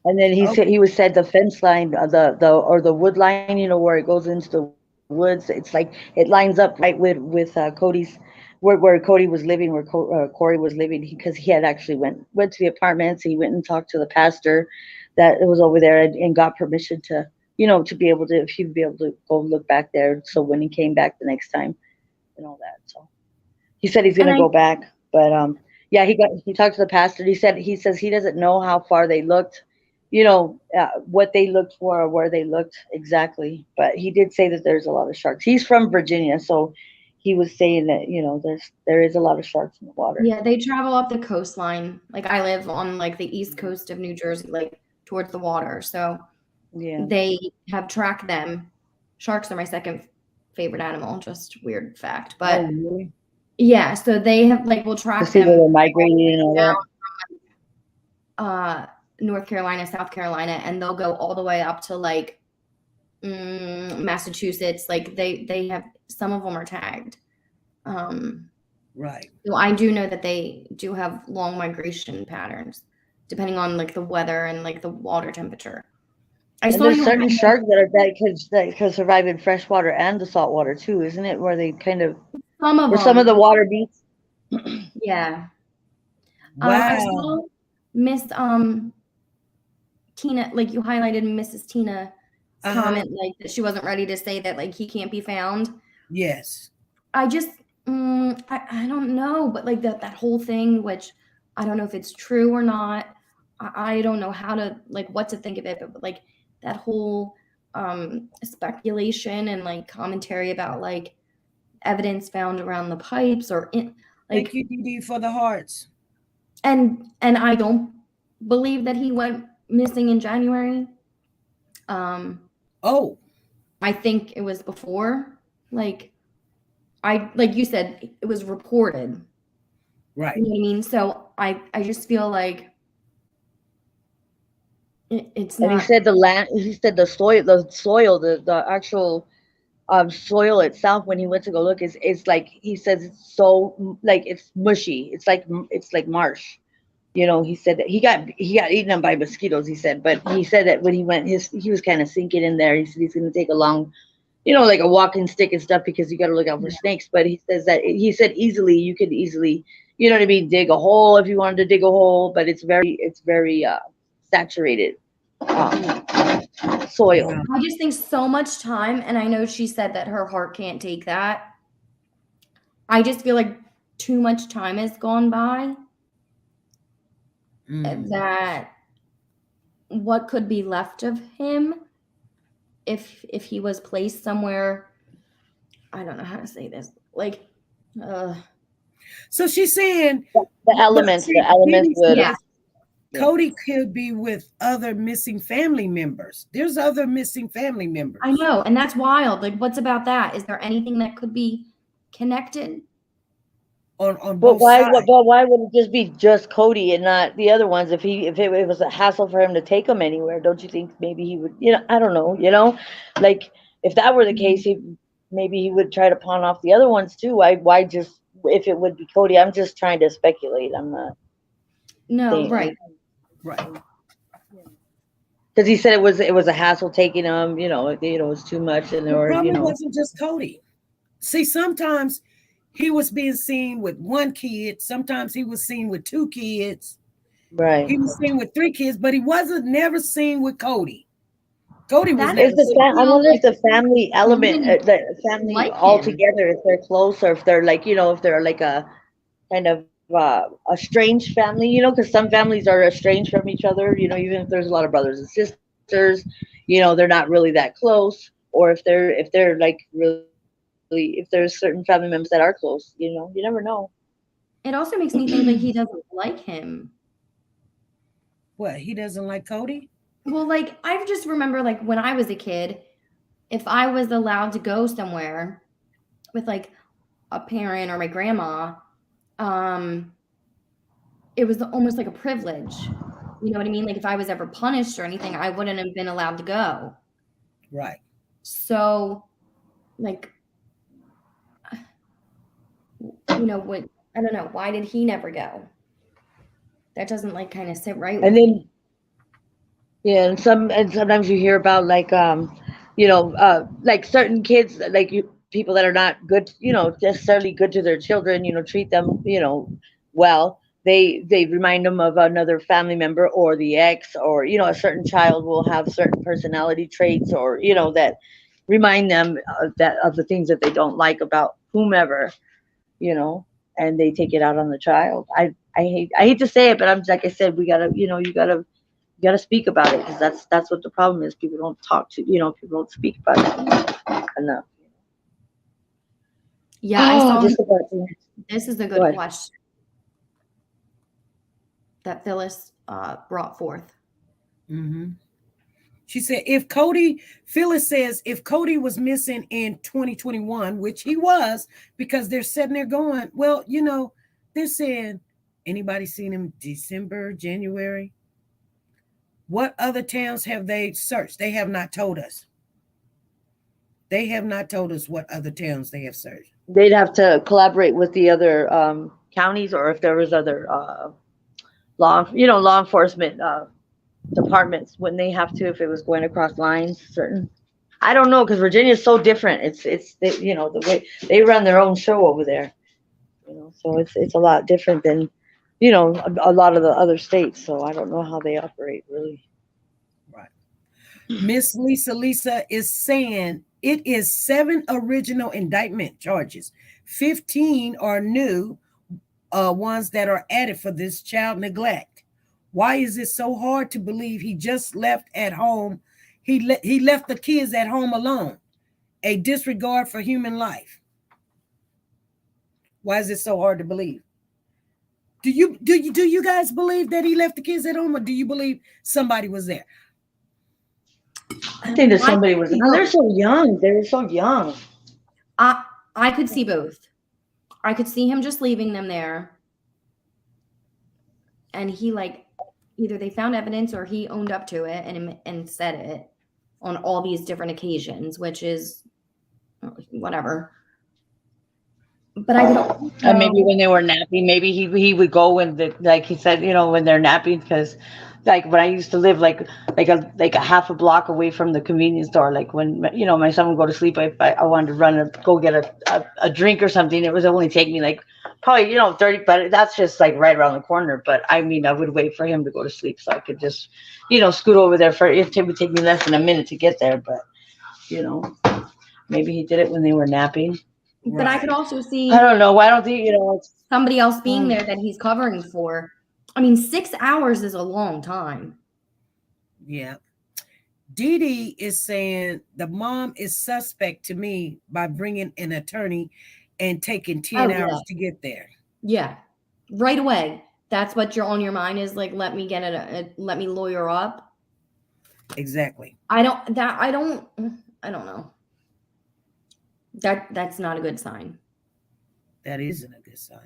And then he said the fence line, the wood line, where it goes into the woods. It's like it lines up right with Cody's, where Cody was living, where Corey was living, because he had actually went to the apartments. He went and talked to the pastor that was over there and got permission to, to be able to, if he'd be able to go look back there. So when he came back the next time and all that. So he said he's going to go back, but yeah, he talked to the pastor. He says he doesn't know how far they looked, what they looked for or where they looked exactly. But he did say that there's a lot of sharks. He's from Virginia, so he was saying that, there is a lot of sharks in the water. Yeah, they travel up the coastline. Like I live on like the east coast of New Jersey, like towards the water. So yeah, they have tracked them. Sharks are my second favorite animal. Just weird fact, but really? Yeah. So they have will track them. They're migrating and all that. North Carolina, South Carolina, and they'll go all the way up to like Massachusetts. Like they have, some of them are tagged. Right. So I do know that they do have long migration patterns depending on like the weather and like the water temperature. There's certain sharks that can survive in fresh water and the salt water too, isn't it? Where they kind of some of the water beats. Yeah. Wow. I saw Miss Tina, like you highlighted Mrs. Tina's comment, like that she wasn't ready to say that like he can't be found. Yes. I just I don't know, but like that whole thing, which I don't know if it's true or not. I don't know how to like what to think of it, but like that whole speculation and like commentary about like evidence found around the pipes or in like. Thank you, Dee, for the hearts. And I don't believe that he went missing in January. Oh, I think it was before. Like you said, it was reported. Right. You know what I mean? So I just feel like it's not. And he said the land. He said the soil, the actual soil itself, when he went to go look, it's like he says it's so like it's mushy. It's like marsh. He said that he got eaten up by mosquitoes. He said, but he said that when he went, he was kind of sinking in there. He said he's going to take a long, like a walking stick and stuff, because you got to look out for snakes. But he said easily you could easily, what I mean, dig a hole if you wanted to dig a hole. But it's very saturated soil. I just think so much time, and I know she said that her heart can't take that. I just feel like too much time has gone by. That what could be left of him if he was placed somewhere, I don't know how to say this, like so she's saying the elements would, yeah, Cody could be with other missing family members. There's other missing family members. I know, and that's wild. Like, what's about that? Is there anything that could be connected? On but both why? sides. But why would it just be Cody and not the other ones? If it was a hassle for him to take them anywhere, don't you think maybe he would? I don't know. Like if that were the case, maybe he would try to pawn off the other ones too. Why just if it would be Cody? I'm just trying to speculate. I'm not. No, right. Because he said it was a hassle taking them. It was too much, and there probably wasn't just Cody. See, sometimes he was being seen with one kid. Sometimes he was seen with two kids. Right. He was seen with three kids, but he wasn't never seen with Cody. Cody was never I wonder if the family element, the family like all him. together, if they're close, or if they're like, if they're like a kind of a strange family, because some families are estranged from each other, even if there's a lot of brothers and sisters, they're not really that close, or if they're like really, if there's certain family members that are close, you never know. It also makes me think like he doesn't like him. What, he doesn't like Cody? Well, like I just remember like when I was a kid, if I was allowed to go somewhere with like a parent or my grandma, it was almost like a privilege. You know what I mean? Like if I was ever punished or anything, I wouldn't have been allowed to go. Right. So like, what, I don't know. Why did he never go? That doesn't like kind of sit right with And me. then, yeah, and sometimes you hear about like, like certain kids, like people that are not good, necessarily good to their children, treat them, well. They remind them of another family member or the ex, or a certain child will have certain personality traits, or that remind them of the things that they don't like about whomever, and they take it out on the child. I hate to say it, but I'm like I said, we gotta you gotta speak about it, because that's what the problem is. People don't talk to people don't speak about it enough. Yeah, I saw. This is a good question that Phyllis brought forth. Mm-hmm. She said, Phyllis says, if Cody was missing in 2021, which he was, because they're sitting there going, well, they're saying, anybody seen him December, January? What other towns have they searched? They have not told us. They have not told us what other towns they have searched. They'd have to collaborate with the other counties, or if there was other law enforcement departments, wouldn't they have to, if it was going across lines? Certain, I don't know, because Virginia is so different. It's the way they run their own show over there. So it's a lot different than a lot of the other states. So I don't know how they operate really. Right. Miss Lisa is saying it is 7 original indictment charges. 15 are new ones that are added for this child neglect. Why is it so hard to believe he just left at home? He left the kids at home alone. A disregard for human life. Why is it so hard to believe? Do you guys believe that he left the kids at home, or do you believe somebody was there? I think that somebody was. They're so young. They're so young. I could see both. I could see him just leaving them there, and he like either they found evidence or he owned up to it and said it on all these different occasions, which is whatever. But I could also, And maybe when they were napping, maybe he would go when like he said, when they're napping, because like when I used to live like a half a block away from the convenience store, like when my son would go to sleep, if I wanted to run and go get a drink or something, it was only take me like probably 30, but that's just like right around the corner. But I mean, I would wait for him to go to sleep so I could just scoot over there for it would take me less than a minute to get there, but maybe he did it when they were napping. but I could also see I don't know. Why don't they, somebody else being there that he's covering for. I mean, 6 hours is a long time. Yeah. Dee Dee is saying the mom is suspect to me by bringing an attorney and taking 10 hours to get there. Yeah. Right away. That's what you're on your mind is like, let me lawyer up. Exactly. I don't know. That's not a good sign. That isn't a good sign.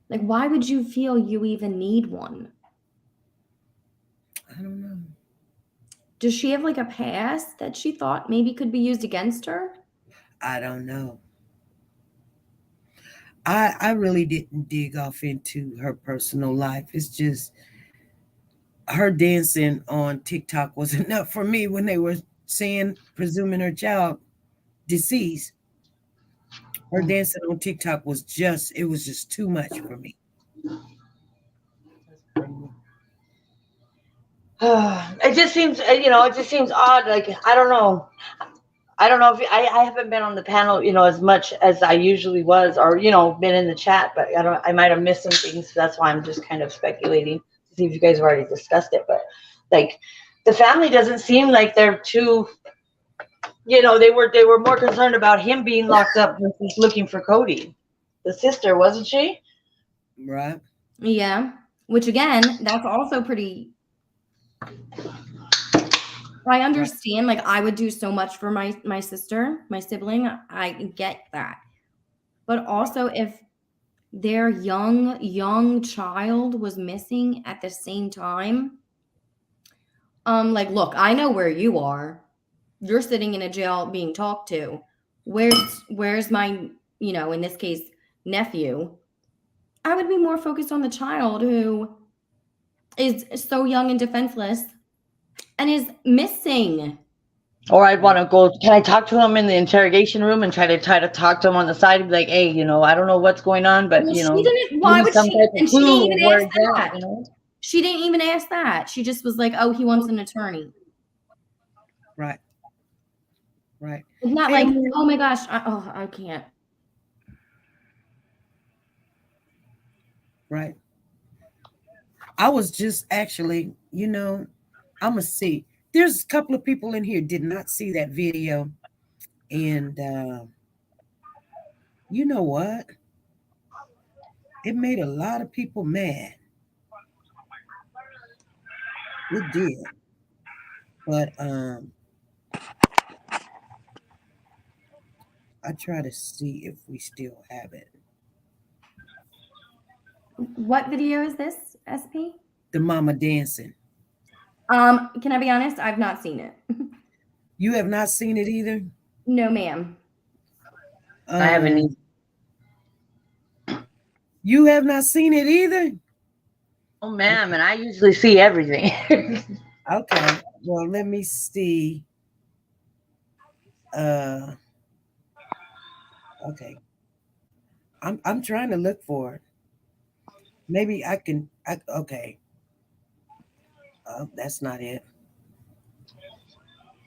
Like, why would you feel you even need one? I don't know. Does she have like a past that she thought maybe could be used against her? I don't know. I really didn't dig off into her personal life. It's just her dancing on TikTok was enough for me when they were presuming her child deceased. Her dancing on TikTok was just too much for me. It just seems odd. Like, I don't know. I don't know if I haven't been on the panel, as much as I usually was, or been in the chat, but I might have missed some things. So that's why I'm just kind of speculating to see if you guys have already discussed it. But like, the family doesn't seem like they're too, they were more concerned about him being locked up versus looking for Cody. The sister, wasn't she? Right. Yeah. Which again, that's also pretty. I understand, like, I would do so much for my sister, my sibling. I get that. But also, if their young child was missing at the same time, like, look, I know where you are. You're sitting in a jail being talked to. Where's my, in this case, nephew? I would be more focused on the child who is so young and defenseless and is missing. Or I'd want to go. Can I talk to him in the interrogation room and try to talk to him on the side and be like, hey, I don't know what's going on, but She didn't. Why would she? And she didn't even ask that. She didn't even ask that. She just was like, "Oh, he wants an attorney." Right. Right. It's not like, oh my gosh, I can't. Right. I was just actually, I'm gonna see. There's a couple of people in here did not see that video, and you know what? It made a lot of people mad. It did, but I try to see if we still have it. What video is this, SP? The mama dancing. Can I be honest? I've not seen it. You have not seen it either? No, ma'am. I haven't either. You have not seen it either? Oh, ma'am, and I usually see everything. Okay. Well, let me see. Okay. I'm trying to look for it. Maybe I can. Okay. That's not it.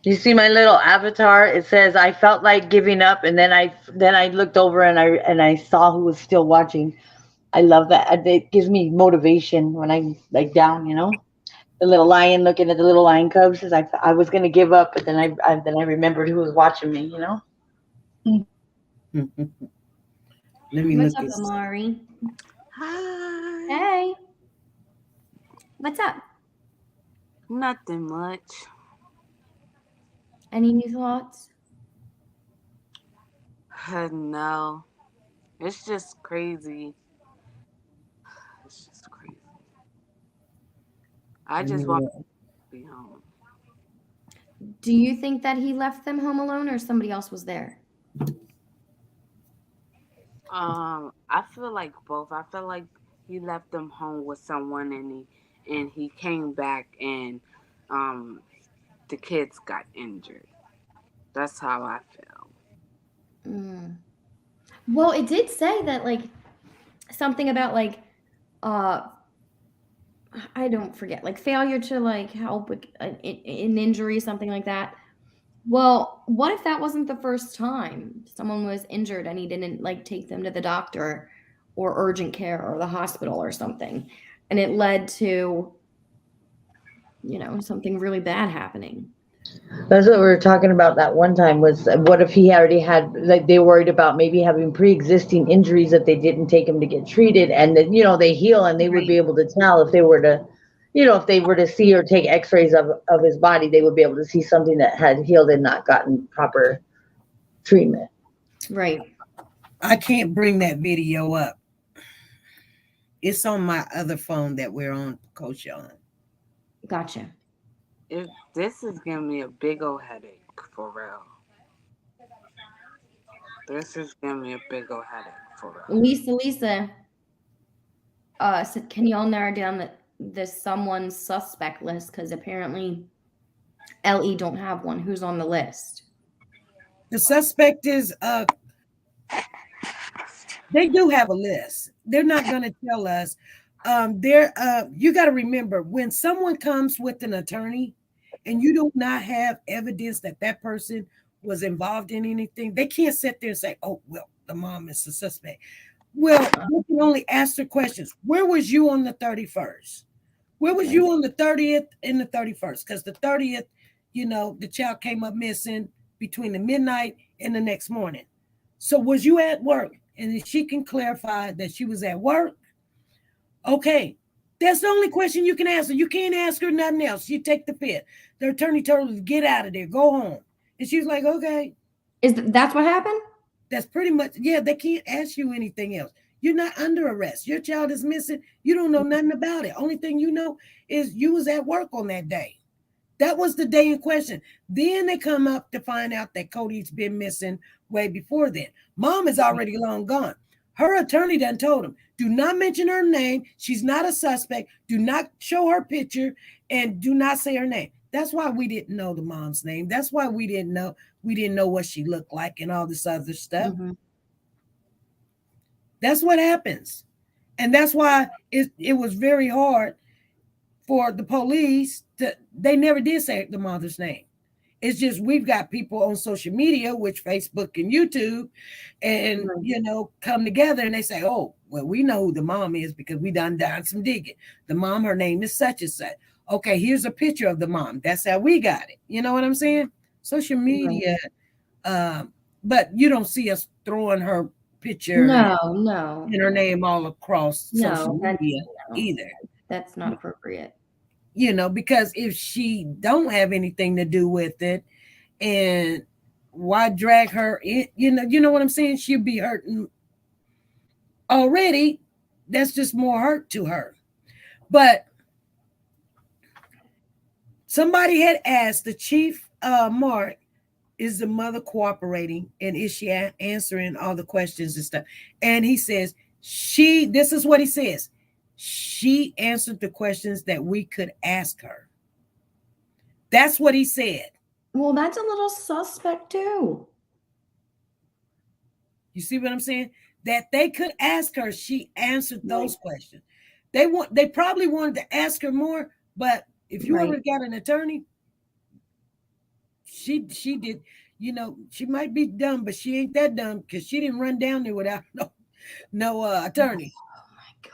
You see my little avatar? It says I felt like giving up, and then I looked over and I saw who was still watching. I love that. It gives me motivation when I'm like down, The little lion looking at the little lion cubs. Says I was gonna give up, but then I remembered who was watching me. Let me What's look. What's up, Amari? Hi. Hey. What's up? Nothing much. Any new thoughts? No. It's just crazy. It's just crazy. I just want to be home. Do you think that he left them home alone or somebody else was there? I feel like both. I feel like he left them home with someone, and he came back, and the kids got injured. That's how I feel. Well, it did say that, like, something about, like, I don't forget, like, failure to, like, help with an injury, something like that. Well, what if that wasn't the first time someone was injured and he didn't, like, take them to the doctor or urgent care or the hospital or something, and it led to, something really bad happening? That's what we were talking about that one time, was what if he already had, like, they worried about maybe having pre-existing injuries that they didn't take him to get treated, and then, they heal, and they would be able to tell if they were to, if they were to see or take x-rays of his body, they would be able to see something that had healed and not gotten proper treatment. Right. I can't bring that video up. It's on my other phone that we're on, Coach on. Gotcha. This is giving me a big old headache, for real. This is giving me a big old headache, for real. Lisa said, can y'all narrow down the someone suspect list? Because apparently LE don't have one. Who's on the list? The suspect is, they do have a list. They're not going to tell us. You got to remember, when someone comes with an attorney and you do not have evidence that that person was involved in anything, they can't sit there and say, oh, well, the mom is the suspect. Well, you can only ask the questions. Where was you on the 31st? Where was you on the 30th and the 31st? Because the 30th, the child came up missing between the midnight and the next morning. So was you at work? And if she can clarify that she was at work, okay, that's the only question you can ask her. You can't ask her nothing else. You take the fifth. The attorney told her to get out of there, go home. And she was like, okay. That's what happened? That's pretty much, yeah, they can't ask you anything else. You're not under arrest. Your child is missing. You don't know nothing about it. Only thing you know is you was at work on that day. That was the day in question. Then they come up to find out that Cody's been missing way before then. Mom is already long gone. Her attorney done told him, do not mention her name. She's not a suspect. Do not show her picture and do not say her name. That's why we didn't know the mom's name. That's why we didn't know what she looked like and all this other stuff. Mm-hmm. That's what happens. And that's why it was very hard for the police they never did say the mother's name. It's just we've got people on social media, which Facebook and YouTube, and come together and they say, oh, well, we know who the mom is because we done some digging. The mom, her name is such and such. Okay, here's a picture of the mom. That's how we got it. You know what I'm saying? Social media, but you don't see us throwing her picture and her name all across social media either. That's not appropriate. Because if she don't have anything to do with it, and why drag her in, you know what I'm saying? She'll be hurting already. That's just more hurt to her. But somebody had asked the chief, Mark, is the mother cooperating and is she answering all the questions and stuff? And he says, this is what he says. She answered the questions that we could ask her. That's what he said. Well, that's a little suspect too. You see what I'm saying? That they could ask her. She answered those questions. They probably wanted to ask her more, but if you ever got an attorney, she did, she might be dumb, but she ain't that dumb because she didn't run down there without no attorney. Oh my God.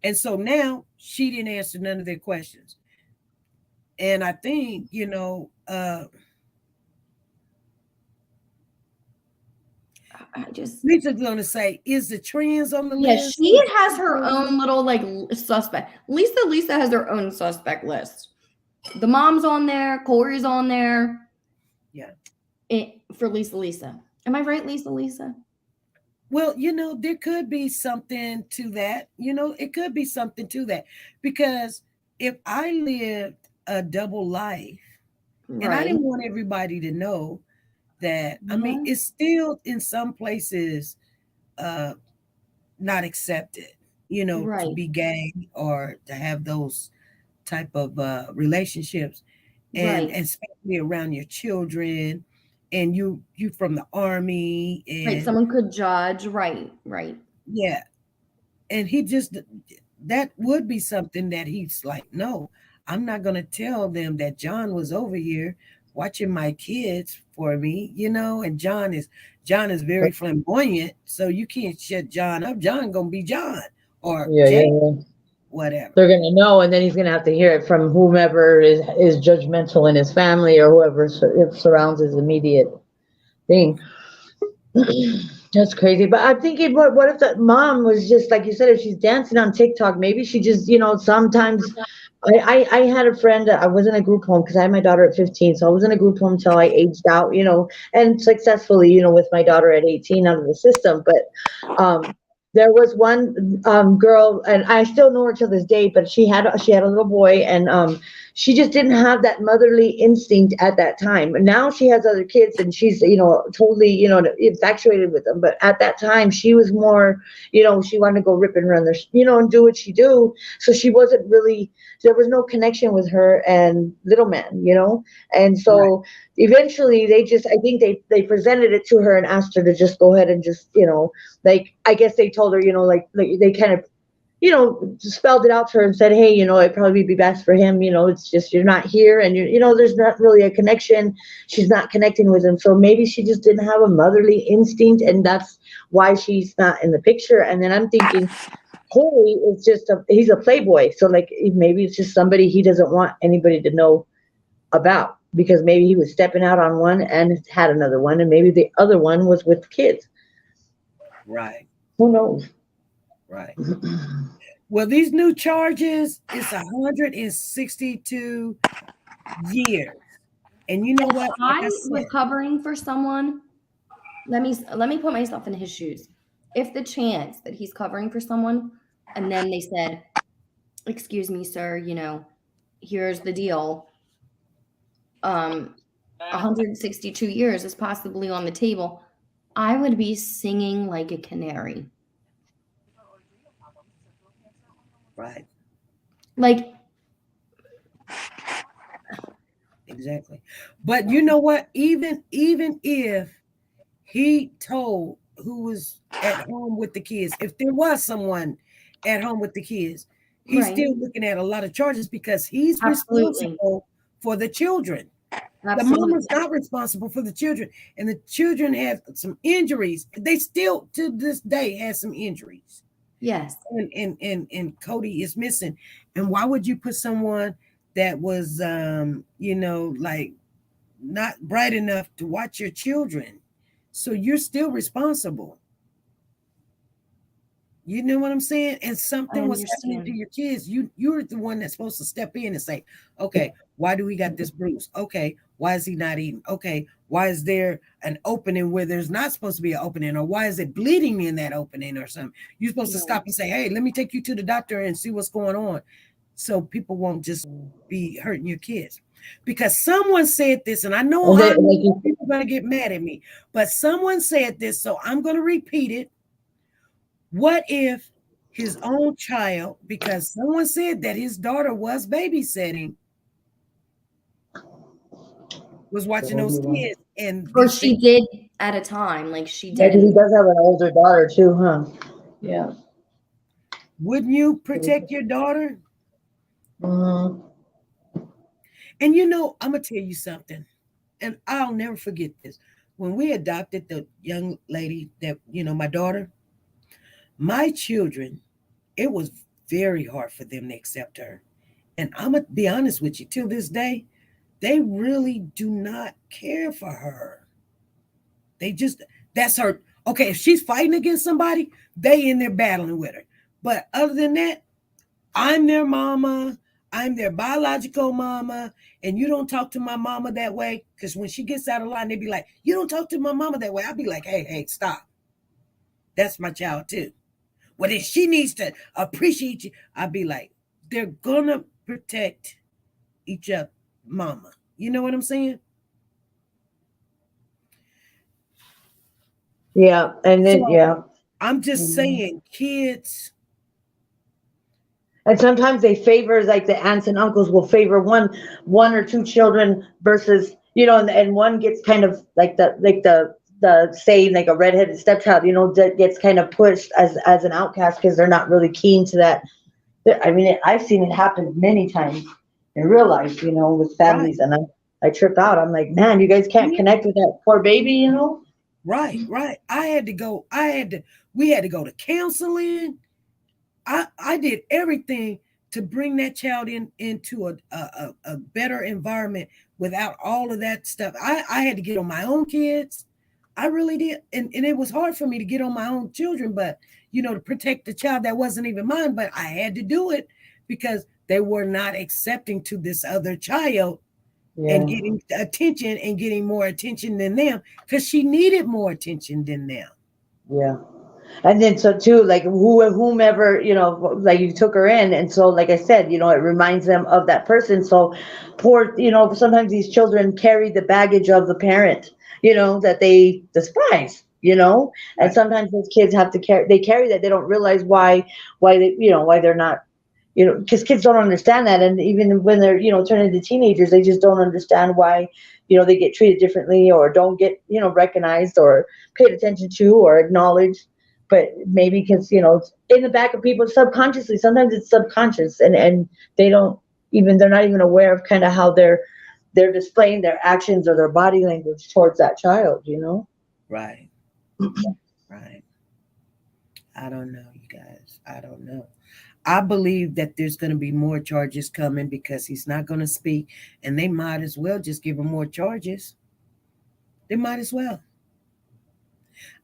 And so now she didn't answer none of their questions. And I think, Lisa's going to say, is the trans on the list? Yeah, she has her own little suspect. Lisa has her own suspect list. The mom's on there. Corey's on there. Yeah. For Lisa. Am I right, Lisa? Well, there could be something to that. It could be something to that. Because if I lived a double life And I didn't want everybody to know that. I mean, it's still in some places not accepted, to be gay or to have those type of relationships, and especially around your children, and you from the army, and someone could judge, right. Yeah, and that would be something that he's like, no, I'm not going to tell them that John was over here watching my kids for me, and John is very flamboyant, so you can't shut John up. John gonna be John, or Jay, whatever. They're gonna know, and then he's gonna have to hear it from whomever is judgmental in his family or whoever surrounds his immediate thing. That's crazy. But I'm thinking, what if the mom was just like you said, if she's dancing on TikTok, maybe she just, sometimes. I had a friend. I was in a group home because I had my daughter at 15, so I was in a group home until I aged out, and successfully, with my daughter at 18 out of the system. But there was one girl, and I still know her to this day. But she had a little boy, and she just didn't have that motherly instinct at that time. Now she has other kids, and she's totally infatuated with them. But at that time, she was more, she wanted to go rip and run their, and do what she do. So she wasn't really. There was no connection with her and little man, and so eventually I think they presented it to her and asked her to just go ahead and just, I guess they told her, like they kind of, spelled it out to her and said, hey, it'd probably be best for him, it's just, you're not here, and there's not really a connection. She's not connecting with him. So maybe she just didn't have a motherly instinct, and that's why she's not in the picture. And then I'm thinking, Corey is just he's a playboy. So like, maybe it's just somebody he doesn't want anybody to know about, because maybe he was stepping out on one and had another one, and maybe the other one was with kids. Right. Who knows? Right. Well, these new charges is 162 years. And you know what? I was covering for someone. Let me put myself in his shoes. If the chance that he's covering for someone, and then they said, excuse me, sir, here's the deal. 162 years is possibly on the table. I would be singing like a canary. Right. Like, exactly. But you know what? Even if he told who was at home with the kids, if there was someone at home with the kids, he's still looking at a lot of charges, because he's responsible for the children. The mama's not responsible for the children, and the children have some injuries. They still to this day has some injuries. Yes. And Cody is missing. And why would you put someone that was like not bright enough to watch your children? So you're still responsible. You know what I'm saying? And something was happening to your kids. You're the one that's supposed to step in and say, okay, why do we got this bruise? Okay, why is he not eating? Okay, why is there an opening where there's not supposed to be an opening? Or why is it bleeding in that opening or something? You're supposed to stop and say, hey, let me take you to the doctor and see what's going on, so people won't just be hurting your kids. Because someone said this, and I know people are going to get mad at me, but someone said this, so I'm going to repeat it. What if his own child, because someone said that his daughter was babysitting, was watching those kids, or she did at a time, like she did. Maybe he does have an older daughter too, huh? Yeah. Wouldn't you protect your daughter? Mm-hmm. And I'm gonna tell you something, and I'll never forget this. When we adopted the young lady that, my daughter, my children, it was very hard for them to accept her. And I'm going to be honest with you, till this day, they really do not care for her. That's her. Okay, if she's fighting against somebody, they in there battling with her. But other than that, I'm their mama. I'm their biological mama. And you don't talk to my mama that way. Because when she gets out of line, they be like, you don't talk to my mama that way. I'll be like, hey, stop. That's my child too. Well, if she needs to appreciate you, I'll be like, they're gonna protect each other, mama. You know what I'm saying? Yeah, and then So I'm just saying, kids. And sometimes they favor, like the aunts and uncles will favor one or two children versus, and one gets kind of like the saying, like a redheaded stepchild, that gets kind of pushed as an outcast because they're not really keen to that. I mean, I've seen it happen many times in real life, with families, and I trip out. I'm like, man, you guys can't connect with that poor baby, Right. We had to go to counseling. I did everything to bring that child into a better environment without all of that stuff. I had to get on my own kids. I really did. And it was hard for me to get on my own children, but to protect the child that wasn't even mine, but I had to do it because they were not accepting to this other child and getting attention and getting more attention than them because she needed more attention than them. Yeah. And then so too, like whomever, like you took her in. And so, like I said, it reminds them of that person. So poor, sometimes these children carry the baggage of the parent, that they despise, and sometimes those kids have to carry that. They don't realize why they're not, because kids don't understand that. And even when they're, turn into teenagers, they just don't understand why, they get treated differently or don't get, recognized or paid attention to or acknowledged. But maybe because, in the back of people subconsciously, sometimes it's subconscious and they're not even aware of kind of how they're displaying their actions or their body language towards that child, Right. Right. I don't know, you guys. I don't know. I believe that there's going to be more charges coming because he's not going to speak, and they might as well just give him more charges. They might as well.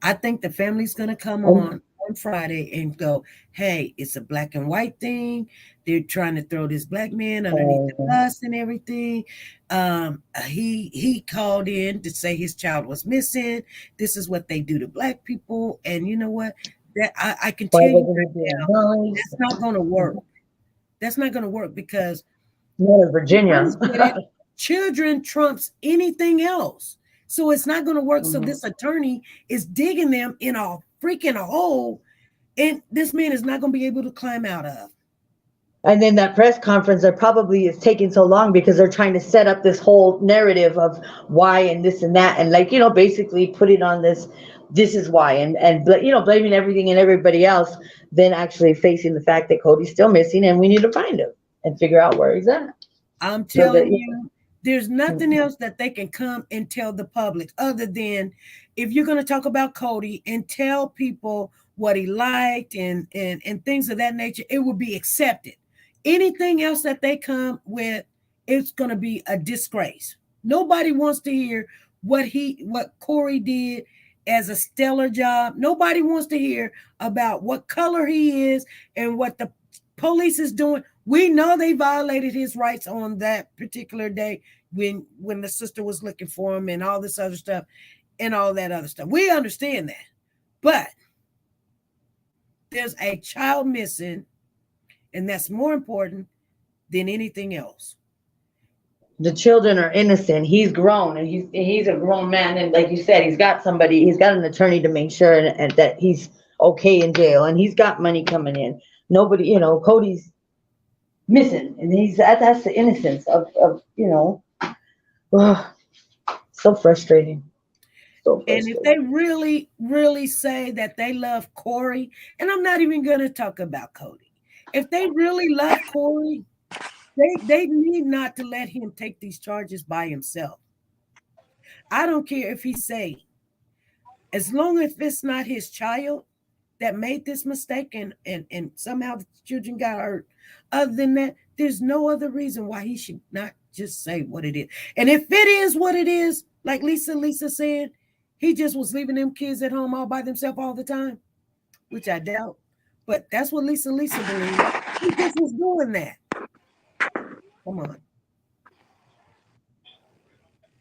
I think the family's going to come on Friday and go, hey, it's a black and white thing. They're trying to throw this black man underneath the bus and everything. He called in to say his child was missing. This is what they do to black people. And you know what? That I can tell you right now, that's not going to work. That's not going to work because Virginia children trumps anything else. So it's not going to work. So this attorney is digging them in a freaking hole, and this man is not going to be able to climb out of. And then that press conference that probably is taking so long because they're trying to set up this whole narrative of why and this and that, and basically put it on this is why, and blaming everything and everybody else, then actually facing the fact that Cody's still missing and we need to find him and figure out where he's at. I'm telling you. There's nothing else that they can come and tell the public other than if you're going to talk about Cody and tell people what he liked and things of that nature, it will be accepted. Anything else that they come with, it's going to be a disgrace. Nobody wants to hear what Corey did as a stellar job. Nobody wants to hear about what color he is and what the police is doing. We know they violated his rights on that particular day when the sister was looking for him and all this other stuff and all that other stuff. We understand that. But there's a child missing, and that's more important than anything else. The children are innocent. He's grown, and he's a grown man. And like you said, he's got an attorney to make sure and that he's okay in jail, and he's got money coming in. Nobody, Cody's missing, and that's the innocence of so frustrating. And if they really, really say that they love Corey, and I'm not even going to talk about Cody, if they really love Corey, they need not to let him take these charges by himself. I don't care if he's saying, as long as it's not his child that made this mistake and somehow the children got hurt. Other than that, there's no other reason why he should not just say what it is. And if it is what it is, like Lisa said, he just was leaving them kids at home all by themselves all the time, which I doubt. But that's what Lisa believes. He just was doing that. Come on.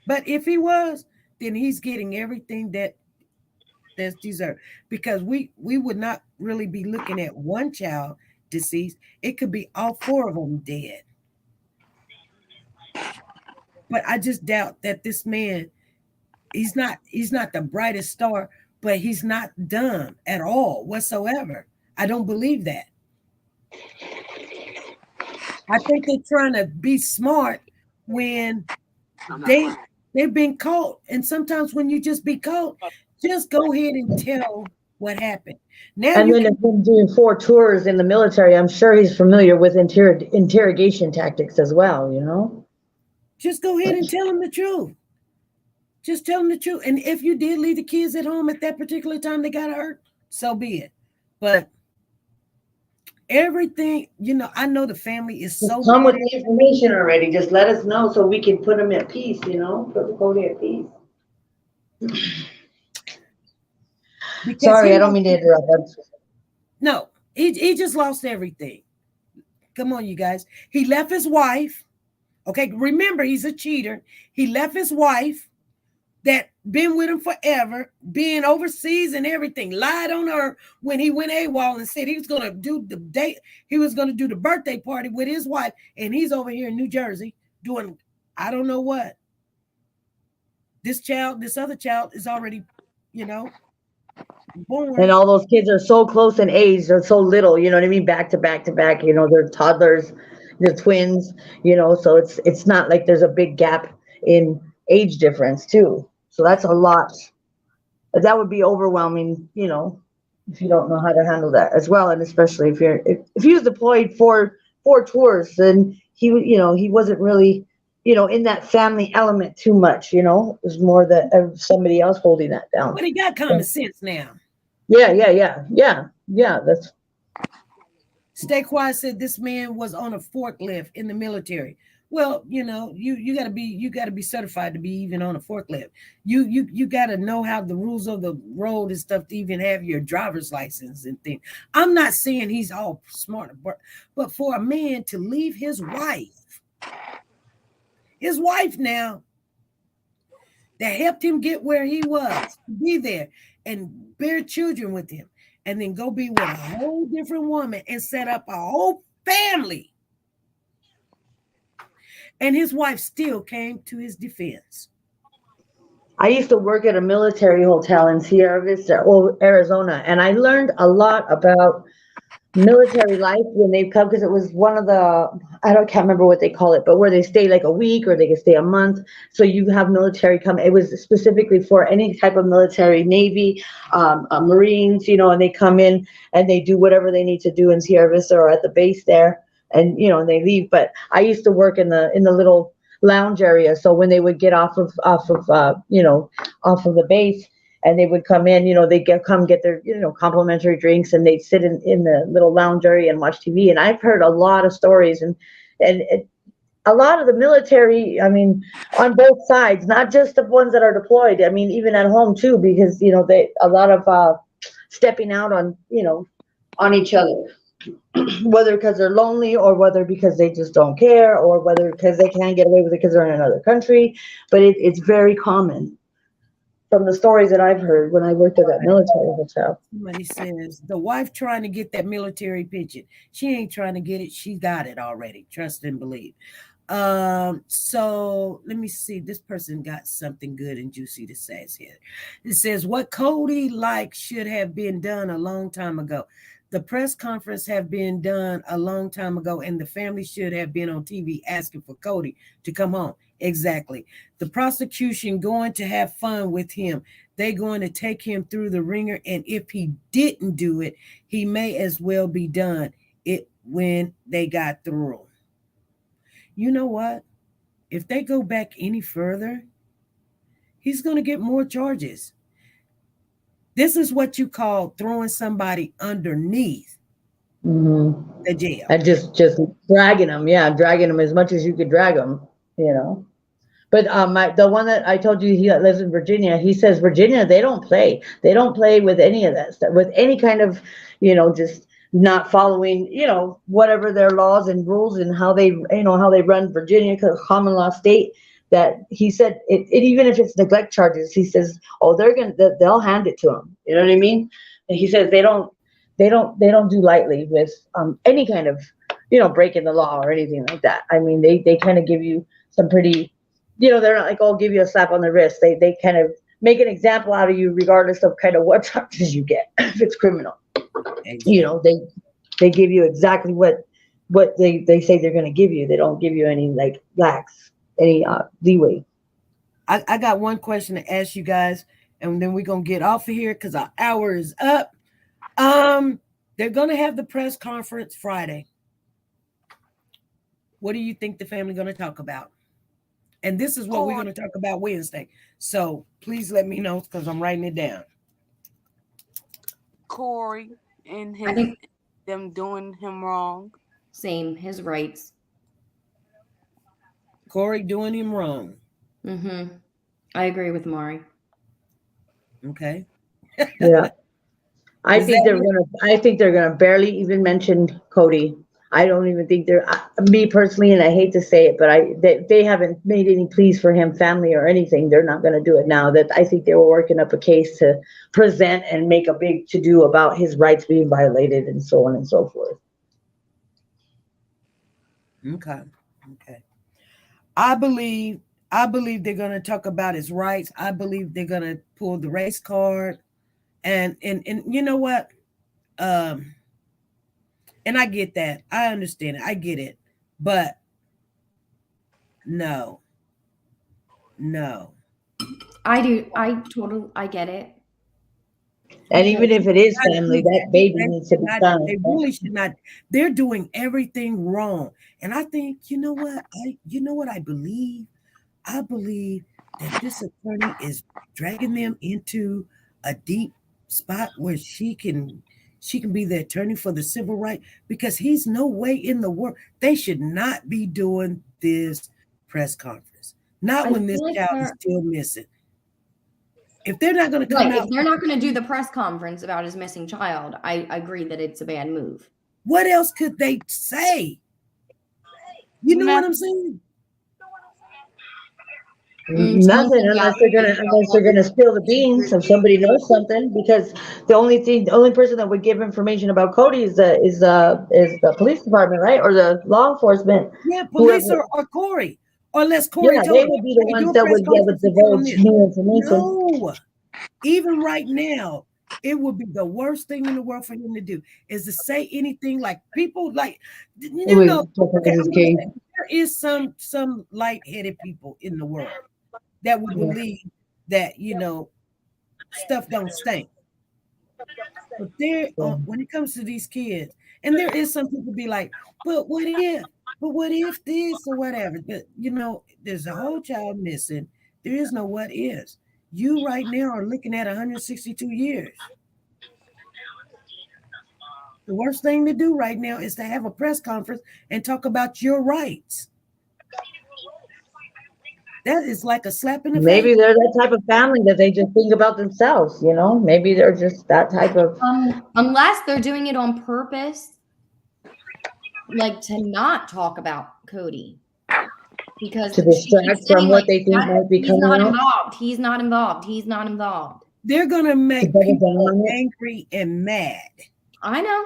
But if he was, then he's getting everything that's deserved, because we would not really be looking at one child deceased. It could be all four of them dead. But I just doubt that this man, he's not the brightest star, but he's not dumb at all whatsoever. I don't believe that. I think they're trying to be smart when they've been caught. And sometimes when you just be caught, just go ahead and tell what happened. Now and then if he's doing 4 tours in the military, I'm sure he's familiar with interrogation tactics as well, you know? Just go ahead and tell them the truth. Just tell them the truth. And if you did leave the kids at home at that particular time they got hurt, so be it. But everything, you know, I know the family is so come with the information already. Just let us know so we can put them at peace, you know, put Cody at peace. Sorry, I don't mean to interrupt. No, he just lost everything. Come on, you guys. He left his wife. Okay, remember, he's a cheater. He left his wife that been with him forever, being overseas and everything, lied on her when he went AWOL and said he was going to do the date. He was going to do the birthday party with his wife, and he's over here in New Jersey doing, I don't know what. This other child is already, you know, born. And all those kids are so close in age, they're so little, you know what I mean? Back to back to back, you know, they're toddlers, they're twins, you know, so it's not like there's a big gap in age difference too. So that's a lot. That would be overwhelming, you know, if you don't know how to handle that as well. And especially if he was deployed for 4 tours, then he wasn't really, you know, in that family element too much, you know. It was more that somebody else holding that down. But he got common sense now. Yeah. That's. Stay Quiet said this man was on a forklift in the military. Well, you know, you gotta be certified to be even on a forklift. You gotta know how the rules of the road and stuff to even have your driver's license and things. I'm not saying he's all smart, but for a man to leave his wife now that helped him get where he was, be there and bear children with him, and then go be with a whole different woman and set up a whole family. And his wife still came to his defense. I used to work at a military hotel in Sierra Vista, Arizona, and I learned a lot about military life when they come, because it was one of the, can't remember what they call it, but where they stay like a week or they can stay a month. So you have military come. It was specifically for any type of military, Navy, Marines, you know, and they come in and they do whatever they need to do in Sierra Vista or at the base there. And, you know, and they leave. But I used to work in the little lounge area. So when they would get off of the base and they would come in, you know, they'd come get their, you know, complimentary drinks, and they'd sit in the little lounge area and watch TV. And I've heard a lot of stories and a lot of the military, I mean, on both sides, not just the ones that are deployed. I mean, even at home too, because, you know, a lot of stepping out on, you know, on each other. Whether because they're lonely or whether because they just don't care or whether because they can't get away with it because they're in another country. But it's very common from the stories that I've heard when I worked at that military hotel. Somebody says the wife trying to get that military pension. She ain't trying to get it. She got it already. Trust and believe. So let me see. This person got something good and juicy to say here. It says what Cody should have been done a long time ago. The press conference have been done a long time ago, and the family should have been on TV asking for Cody to come home. Exactly. The prosecution going to have fun with him. They're going to take him through the ringer, and if he didn't do it, he may as well be done it when they got through. You know what? If they go back any further, he's going to get more charges. This is what you call throwing somebody underneath the jail. And just dragging them, dragging them as much as you could drag them, you know. But the one that I told you, he lives in Virginia, he says Virginia, they don't play. They don't play with any of that stuff, with any kind of, you know, just not following, you know, whatever their laws and rules and how they run Virginia, because common law state. That he said, even if it's neglect charges, he says, oh, they'll hand it to them. You know what I mean? And he says they don't do lightly with any kind of, you know, breaking the law or anything like that. I mean, they kind of give you some pretty they're not like, oh, give you a slap on the wrist. They kind of make an example out of you regardless of kind of what charges you get if it's criminal. They give you exactly what they say they're going to give you. They don't give you any like any leeway. I got one question to ask you guys, and then we're going to get off of here because our hour is up. They're going to have the press conference Friday. What do you think the family going to talk about? And this is what we're going to talk about Wednesday. So please let me know because I'm writing it down. Corey and them doing him wrong. Same, his rights. Corey doing him wrong. Mm-hmm. I agree with Mari. Okay. Yeah. I think they're gonna barely even mention Cody. I don't even think me personally, and I hate to say it, but they haven't made any pleas for him, family or anything. They're not going to do it now. That I think they were working up a case to present and make a big to-do about his rights being violated and so on and so forth. Okay. I believe they're going to talk about his rights. I believe they're going to pull the race card, and you know what? And I get that. I understand it. I get it. But no. I do. I get it. And even if it is family, that baby needs to be found. They really should not. They're doing everything wrong. And I think, you know what I believe? I believe that this attorney is dragging them into a deep spot where she can be the attorney for the civil right, because he's no way in the world. They should not be doing this press conference. Not when this child is still missing. If they're not going to come out. If they're not going to do the press conference about his missing child, I agree that it's a bad move. What else could they say? You know what I'm saying? Nothing, unless they're gonna spill the beans if somebody knows something, because the only person that would give information about Cody is the police department, right? Or the law enforcement. Yeah, police or Corey. Or unless Corey told they would be the ones that would divulge new information. No. Even right now, it would be the worst thing in the world for him to do is to say anything like people like there is some light-headed people in the world that would believe that stuff don't stink. But when it comes to these kids, and there is some people be like, but what if this or whatever? But there's a whole child missing. There is no what ifs. You right now are looking at 162 years. The worst thing to do right now is to have a press conference and talk about your rights. That is like a slap in the face. Maybe they're that type of family that they just think about themselves, Maybe they're just that type of. Unless they're doing it on purpose, like to not talk about Cody, because to distract from what they think might be coming out. He's not involved. They're gonna make people angry and mad. I know.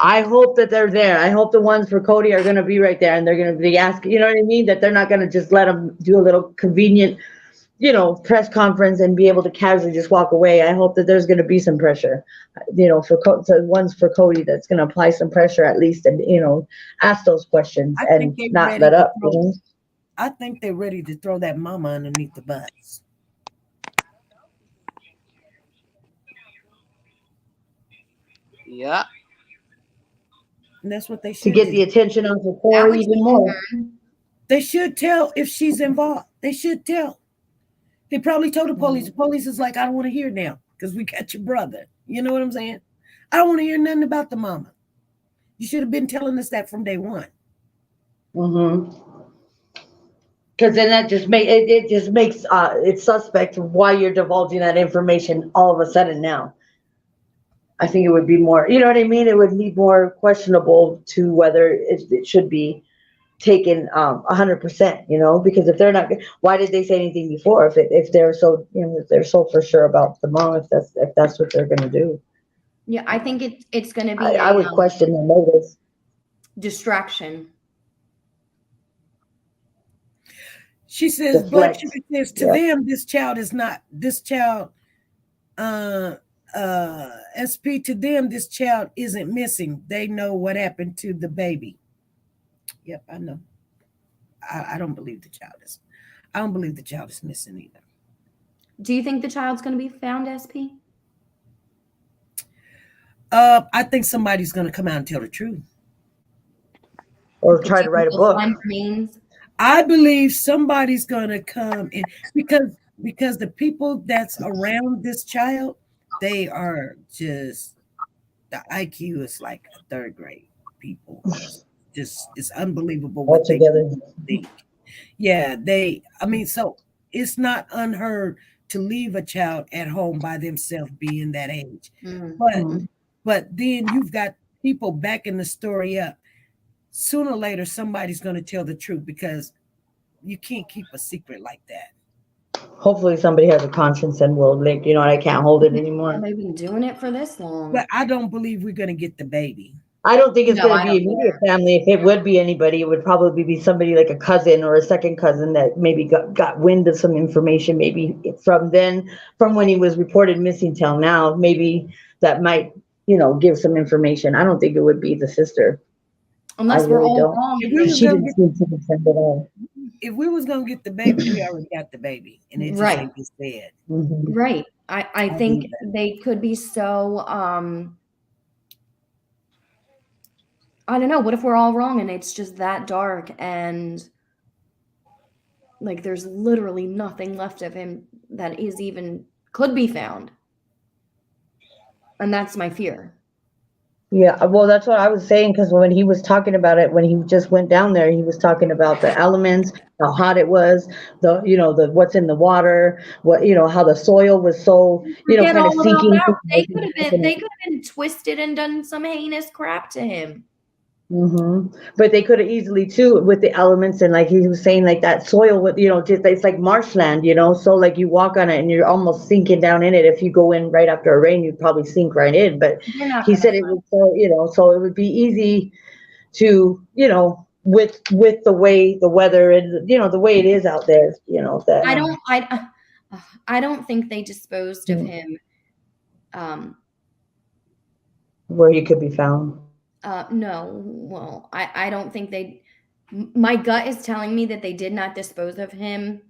I hope that they're there. I hope the ones for Cody are going to be right there, and they're going to be asking, you know what I mean? That they're not going to just let them do a little convenient, press conference and be able to casually just walk away. I hope that there's going to be some pressure, for ones for Cody that's going to apply some pressure at least, and, ask those questions and not let up. I think they're ready to throw that mama underneath the bus. Yeah. And that's what they should to get the attention of the Corey even more. They should tell if she's involved. They should tell. They probably told the police. The police is like, I don't want to hear now because we got your brother. You know what I'm saying? I don't want to hear nothing about the mama. You should have been telling us that from day one. Mm-hmm. Because then that just makes it suspect why you're divulging that information all of a sudden now. I think it would be more, you know what I mean? It would be more questionable to whether it should be taken 100%, because if they're not, why did they say anything before? If they're so, if they're so for sure about the mom, if that's what they're going to do. Yeah, I think it's going to be. I would question their motives. Distraction. She says, but Deflect. she says to Yep. them, this child, SP, to them, this child isn't missing. They know what happened to the baby. Yep, I know. I don't believe the child is. I don't believe the child is missing either. Do you think the child's going to be found, SP? I think somebody's going to come out and tell the truth. Or try to write a book. I believe somebody's going to come in because the people that's around this child, they are just, the IQ is like a third grade people. Just it's unbelievable what they think. Yeah, so it's not unheard to leave a child at home by themselves being that age. But then you've got people backing the story up. Sooner or later, somebody's going to tell the truth because you can't keep a secret like that. Hopefully somebody has a conscience and will, like, I can't hold it anymore. They've been doing it for this long. But I don't believe we're going to get the baby. I don't think it's going to be immediate family. If it would be anybody, it would probably be somebody like a cousin or a second cousin that maybe got wind of some information. Maybe from when he was reported missing till now, maybe that might, give some information. I don't think it would be the sister. Unless we're all wrong. She didn't seem to defend at all. If we was going to get the baby, we already got the baby. And it just ain't this bad. Mm-hmm. Right. I think they could be so, I don't know. What if we're all wrong and it's just that dark and like there's literally nothing left of him that could be found? And that's my fear. Yeah, well, that's what I was saying, because when he was talking about it, when he just went down there, he was talking about the elements, how hot it was, the what's in the water, how the soil was so, kind of sinking. They could have been twisted and done some heinous crap to him. Mm-hmm. But they could have easily too with the elements, and like he was saying, like that soil with just it's like marshland, so like you walk on it and you're almost sinking down in it. If you go in right after a rain, you'd probably sink right in. But he said it was so it would be easy to with the way the weather and the way it is out there, that I don't think they disposed of him where he could be found. No, well, I don't think my gut is telling me that they did not dispose of him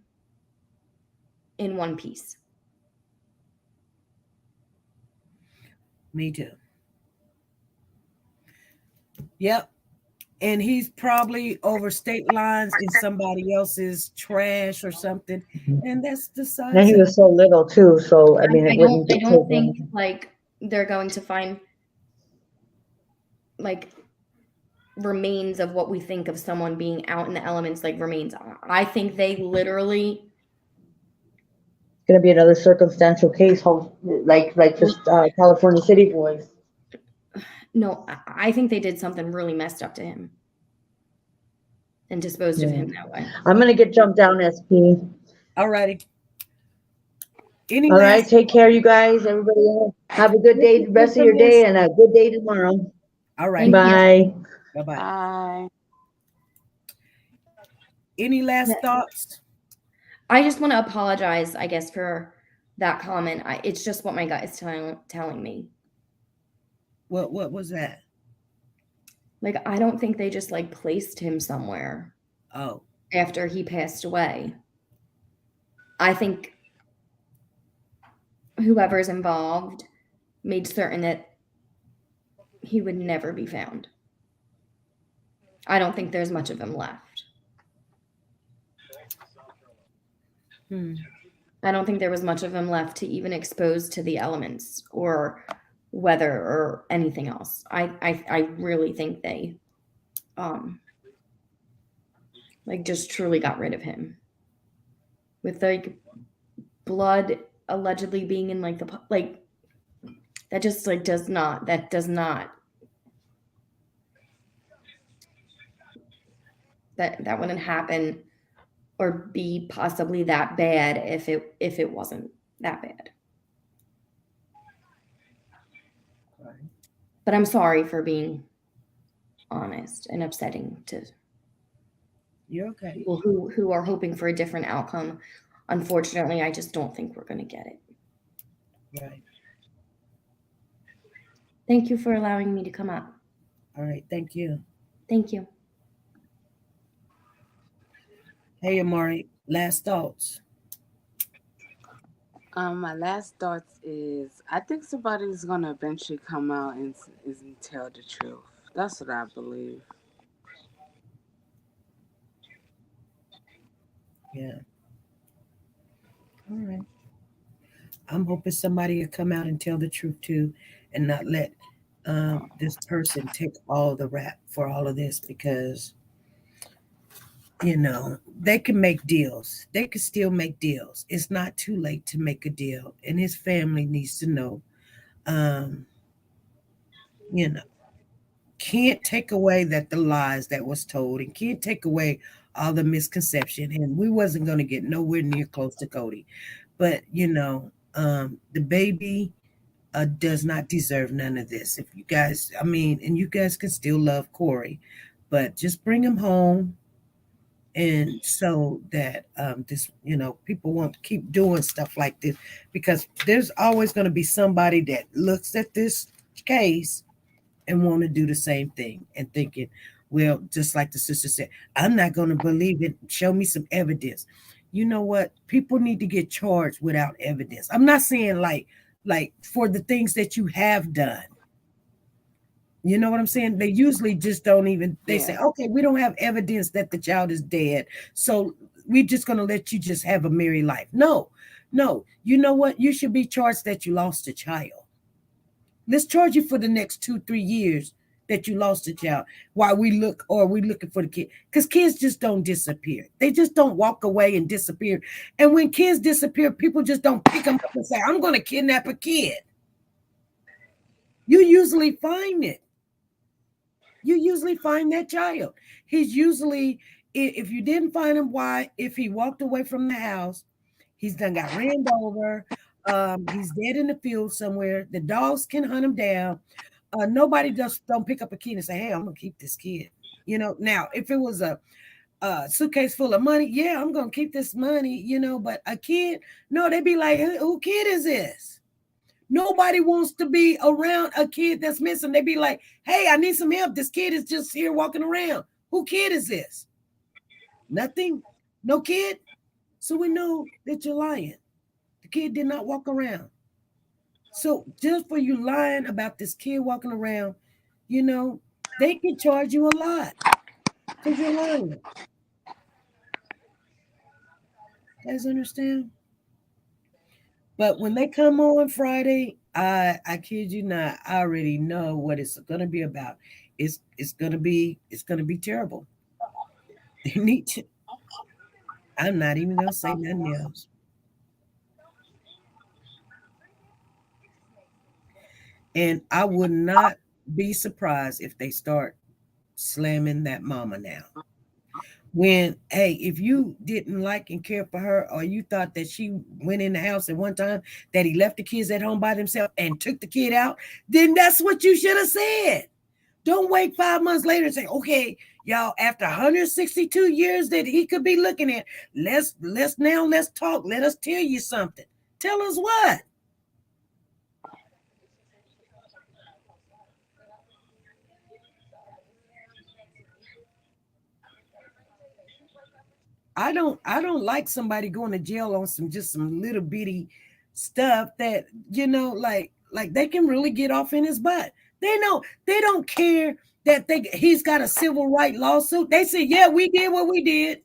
in one piece. Me too. Yep. And he's probably over state lines in somebody else's trash or something. And that's the size. And he was so little too, so I mean, I don't think like they're going to find like remains of what we think of someone being out in the elements, like remains. I think they literally going to be another circumstantial case, like just California City boys. No, I think they did something really messed up to him and disposed of him that way. I'm going to get jumped down, SP. All righty. All right, take care, you guys. Everybody have a good day, the rest of your day, and a good day tomorrow. All right. Bye. Bye-bye. Bye. Any last thoughts? I just want to apologize, I guess, for that comment. It's just what my gut is telling me. What was that? Like, I don't think they just like placed him somewhere. Oh. After he passed away. I think whoever's involved made certain that he would never be found. I don't think there's much of him left. I don't think there was much of him left to even expose to the elements or weather or anything else. I really think they like just truly got rid of him with like blood allegedly being in like the like that just like does not that wouldn't happen or be possibly that bad if it wasn't that bad. But I'm sorry for being honest and upsetting to You're okay. people who are hoping for a different outcome. Unfortunately, I just don't think we're going to get it. Right. Thank you for allowing me to come up. All right. Thank you. Thank you. Hey, Amari, last thoughts. My last thoughts is I think somebody's gonna eventually come out and tell the truth. That's what I believe. Yeah. All right. I'm hoping somebody will come out and tell the truth too, and not let this person take all the rap for all of this, because they can make deals. They can still make deals. It's not too late to make a deal, and his family needs to know. Um, you know, can't take away that the lies that was told, and can't take away all the misconception. And we wasn't going to get nowhere near close to Cody, but the baby does not deserve none of this. If you guys, and you guys can still love Corey, but just bring him home, and so that people won't keep doing stuff like this, because there's always going to be somebody that looks at this case and want to do the same thing and thinking, well, just like the sister said, I'm not going to believe it. Show me some evidence. You know what? People need to get charged without evidence. I'm not saying like for the things that you have done. You know what I'm saying? They usually just don't even, they say, okay, we don't have evidence that the child is dead, so we're just going to let you just have a merry life. No. You know what? You should be charged that you lost a child. Let's charge you for the next 2-3 years that you lost a child while we're looking for the kid. Because kids just don't disappear. They just don't walk away and disappear. And when kids disappear, people just don't pick them up and say, I'm going to kidnap a kid. You usually find it. You usually find that child. He's usually, if you didn't find him, why? If he walked away from the house, he's done got ran over. He's dead in the field somewhere. The dogs can hunt him down. Nobody just don't pick up a kid and say, hey, I'm going to keep this kid. Now, if it was a suitcase full of money, yeah, I'm going to keep this money, but a kid, no, they'd be like, who kid is this? Nobody wants to be around a kid that's missing. They be like, hey, I need some help. This kid is just here walking around. Who kid is this? Nothing? No kid? So we know that you're lying. The kid did not walk around. So just for you lying about this kid walking around, they can charge you a lot because you're lying. You guys understand? But when they come on Friday, I kid you not, I already know what it's going to be about. It's going to be terrible. They need to. I'm not even going to say nothing else. And I would not be surprised if they start slamming that mama now. When, hey, if you didn't like and care for her, or you thought that she went in the house at one time, that he left the kids at home by themselves and took the kid out, then that's what you should have said. Don't wait 5 months later and say, okay, y'all, after 162 years that he could be looking at, let's talk. Let us tell you something. Tell us what? I don't like somebody going to jail on some little bitty stuff that, like they can really get off in his butt. They don't care that he's got a civil right lawsuit. They say, yeah, we did what we did.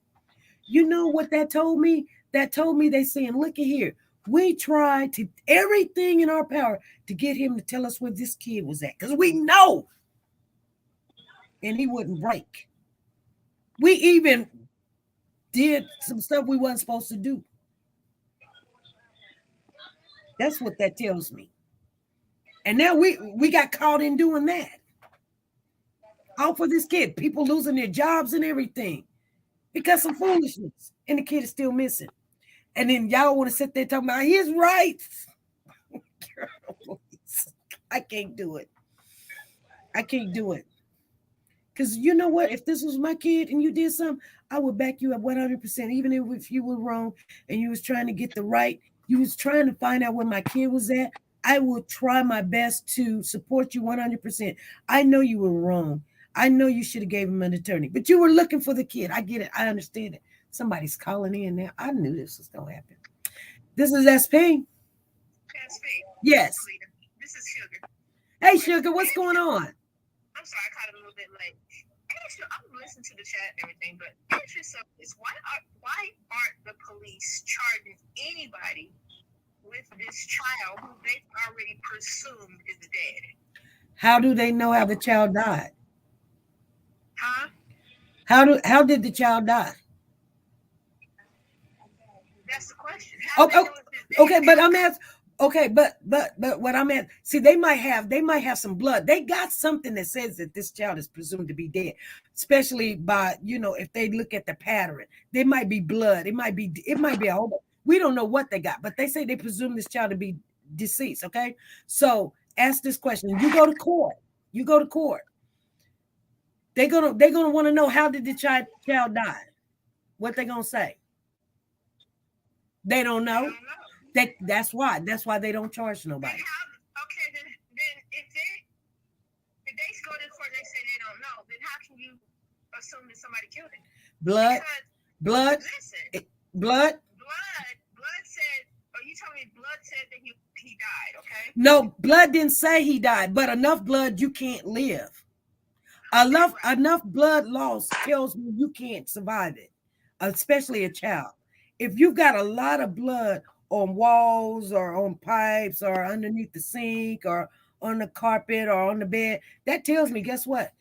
You know what that told me? That told me they saying, look at here. We tried to everything in our power to get him to tell us where this kid was at, because we know. And he wouldn't break. We even did some stuff we wasn't supposed to do. That's what that tells me. And now we got caught in doing that. All for this kid. People losing their jobs and everything because of foolishness. And the kid is still missing. And then y'all want to sit there talking about his rights. I can't do it. I can't do it. Because you know what? If this was my kid and you did something, I would back you up 100%. Even if you were wrong and you was trying to get the right, you was trying to find out where my kid was at, I will try my best to support you 100%. I know you were wrong. I know you should have gave him an attorney, but you were looking for the kid. I get it. I understand it. Somebody's calling in now. I knew this was going to happen. This is SP. Yes. This is Sugar. Hey, Sugar, what's going on? I'm sorry, I caught it a little bit late. Actually, I'm listening to the chat and everything, but interesting is why aren't the police charging anybody with this child who they've already presumed is dead? How do they know how the child died? Huh? How did the child die? That's the question. Okay, but I'm asking. Okay, but what I'm at, see, they might have some blood. They got something that says that this child is presumed to be dead, especially by, if they look at the pattern, there might be blood. It might be a whole. We don't know what they got, but they say they presume this child to be deceased. Okay, so ask this question. You go to court. They're gonna want to know, how did the child die? What they gonna say? They don't know. That's why they don't charge nobody. Okay, then if they go to court and they say they don't know, then how can you assume that somebody killed him? Blood said, you told me blood said that he died, okay? No, blood didn't say he died, but enough blood, you can't live. Enough blood loss tells me you can't survive it, especially a child. If you've got a lot of blood on walls or on pipes or underneath the sink or on the carpet or on the bed, that tells me, guess what?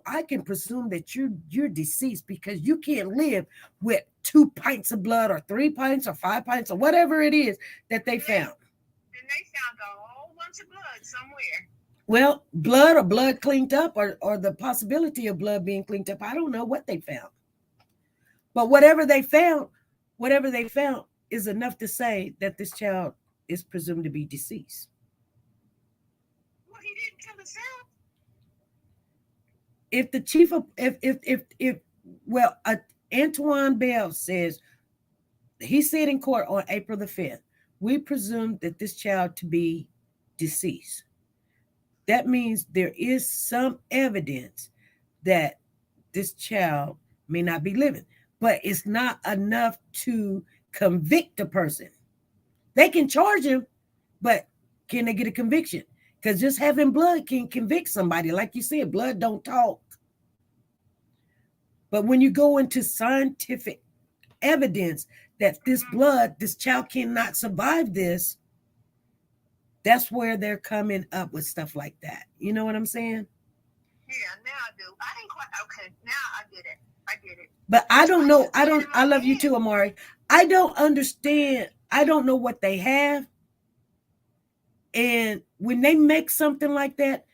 I can presume that you're deceased, because you can't live with 2 pints of blood or 3 pints or 5 pints or whatever it is that they found. Then they found a whole bunch of blood somewhere. Well, blood or blood cleaned up or the possibility of blood being cleaned up. I don't know what they found. But whatever they found is enough to say that this child is presumed to be deceased. Well, he didn't kill himself. If the chief of Antoine Bell says, he said in court on April the 5th, we presume that this child to be deceased. That means there is some evidence that this child may not be living, but it's not enough to convict a person. They can charge him, but can they get a conviction? Because just having blood can convict somebody. Like you said, blood don't talk. But when you go into scientific evidence that this child cannot survive this, that's where they're coming up with stuff like that. You know what I'm saying? Yeah, now I do. I didn't quite. Okay, now I get it. But I don't know. I love you too, Amari. I don't understand. I don't know what they have. And when they make something like that,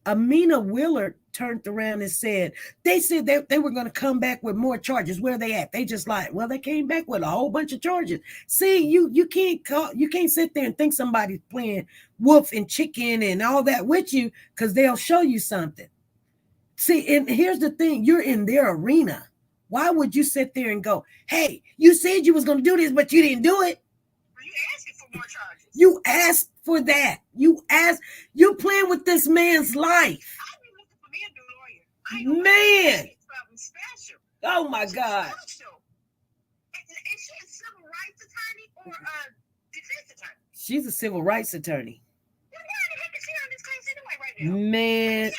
Amina Willard turned around and said they were going to come back with more charges. Where are they at? They just lied. Well, they came back with a whole bunch of charges. See, you can't sit there and think somebody's playing wolf and chicken and all that with you, because they'll show you something. See, and here's the thing, you're in their arena. Why would you sit there and go, hey, you said you was going to do this, but you didn't do it? Well, you asking for more charges. You asked for that. You're playing with this man's life. Man. Oh my God. Is she a civil rights attorney or a defense attorney? She's a civil rights attorney. Why the heck is she on this case anyway right now?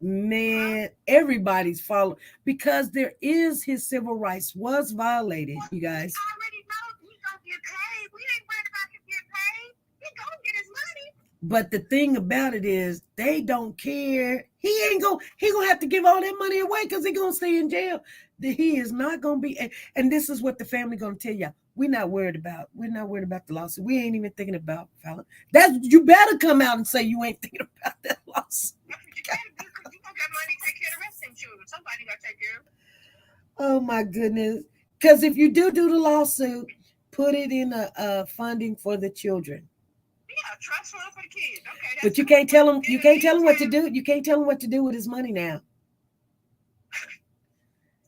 Man, everybody's following, because there is his civil rights was violated, you guys. I already know he's gonna get paid. We ain't worried about him getting paid. He's gonna get his money. But the thing about it is, they don't care. He gonna have to give all that money away, because he's gonna stay in jail. He is not gonna be. And this is what the family gonna tell you. We're not worried about the lawsuit. We ain't even thinking about filing. You better come out and say you ain't thinking about that lawsuit. You gonna get money to take care of the rest of them children. Somebody gotta take care of them. Oh my goodness! Because if you do the lawsuit, put it in a funding for the children. Yeah, trust fund for the kids. Okay. But you can't tell him. You can't tell him what to do. You can't tell him what to do with his money now.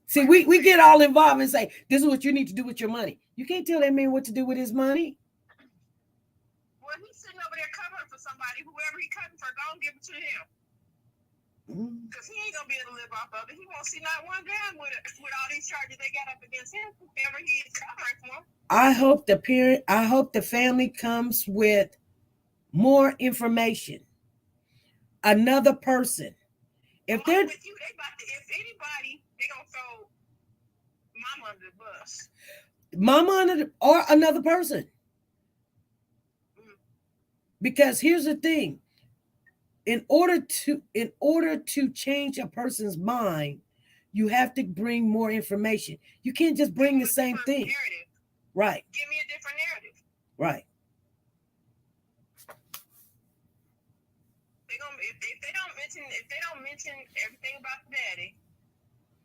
See, we get all involved and say, this is what you need to do with your money. You can't tell that man what to do with his money. Well, he's sitting over there covering for somebody. Whoever he's cutting for, go and give it to him. Because he ain't going to be able to live off of it. He won't see not one damn with all these charges they got up against him, whoever he is covering for. I hope the family comes with more information. Another person. If they're with you, if anybody, they gonna throw mama under the bus. Mama or another person. Because here's the thing. In order to change a person's mind, you have to bring more information. You can't just bring the same thing. Narrative. Right. Give me a different narrative. Right. If they don't mention everything about the daddy,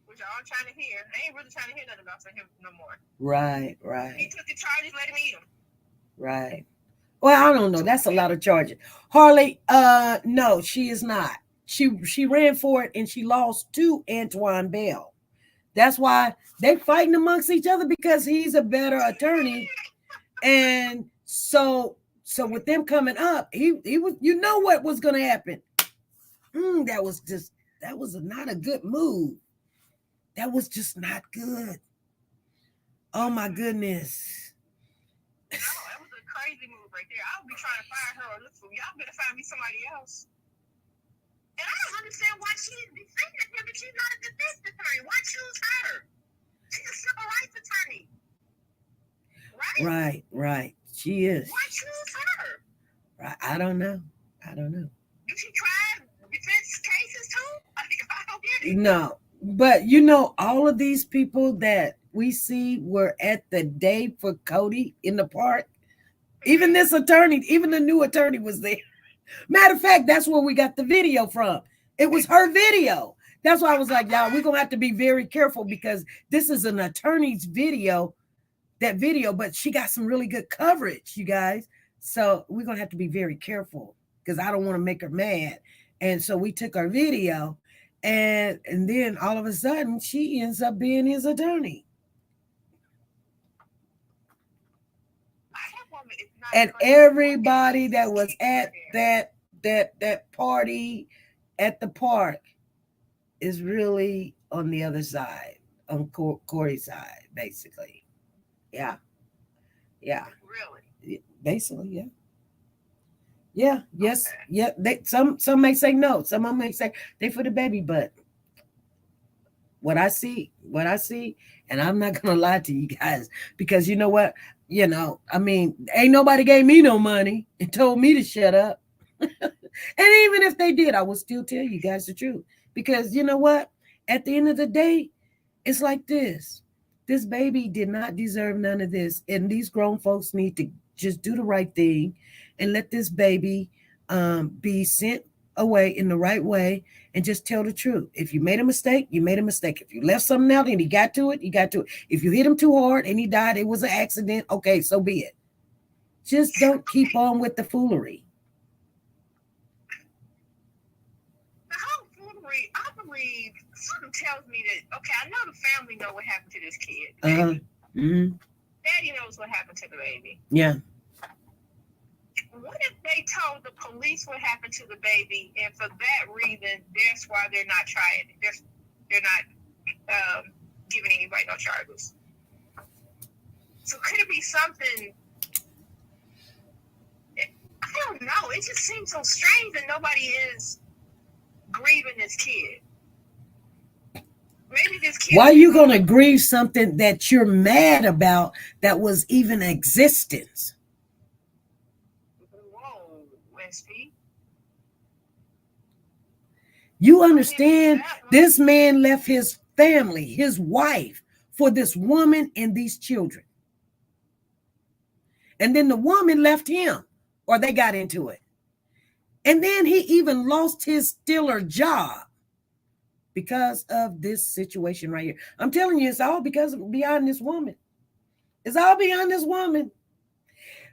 which y'all trying to hear, they ain't really trying to hear nothing about him no more. Right. He took the charges, let him eat them. Right. Well, I don't know. That's a lot of charges. Harley, no, she is not. She ran for it and she lost to Antoine Bell. That's why they fighting amongst each other, because he's a better attorney. And so with them coming up, he was, you know what was going to happen. That was not a good move. That was just not good. Oh my goodness. No, that was a crazy move right there. I'll be trying to find her or look for y'all better find me somebody else. And I don't understand why she is defending him if she's not a defense attorney. Why choose her? She's a civil rights attorney. Right? Right. She is. Why choose her? Right. I don't know. Did she try defense cases too? I don't get it. No. But you know, all of these people that we see were at the day for Cody in the park. Even this attorney, even the new attorney was there. Matter of fact, that's where we got the video from. It was her video. That's why I was like, y'all, we're going to have to be very careful, because this is an attorney's video, but she got some really good coverage, you guys. So we're going to have to be very careful, because I don't want to make her mad. And so we took our video, and then all of a sudden she ends up being his attorney. And everybody that was at that party at the park is really on the other side, on Corey's side, basically. Yeah. Really? Basically, yeah. Yeah. Yes. Okay. Yeah. Some may say no. Some of them may say they for the baby, but what I see, and I'm not gonna lie to you guys, because you know what? You know, I mean, ain't nobody gave me no money and told me to shut up. And even if they did, I would still tell you guys the truth. Because you know what? At the end of the day, it's like this. This baby did not deserve none of this. And these grown folks need to just do the right thing and let this baby be sent away in the right way, and just tell the truth. If you made a mistake, you made a mistake. If you left something out and he got to it, he got to it. If you hit him too hard and he died, it was an accident. Okay, so be it. Just don't keep on with the foolery. The whole foolery, I believe something tells me that, okay, I know the family know what happened to this kid. Daddy knows what happened to the baby. Yeah. What if they told the police what happened to the baby, and for that reason, that's why they're not trying? They're not giving anybody no charges. So could it be something? I don't know. It just seems so strange that nobody is grieving this kid. Maybe this kid. Why are you gonna grieve something that you're mad about that was even existence? You understand, this man left his family, his wife, for this woman and these children. And then the woman left him, or they got into it. And then he even lost his stiller job because of this situation right here. I'm telling you, it's all beyond this woman. It's all beyond this woman.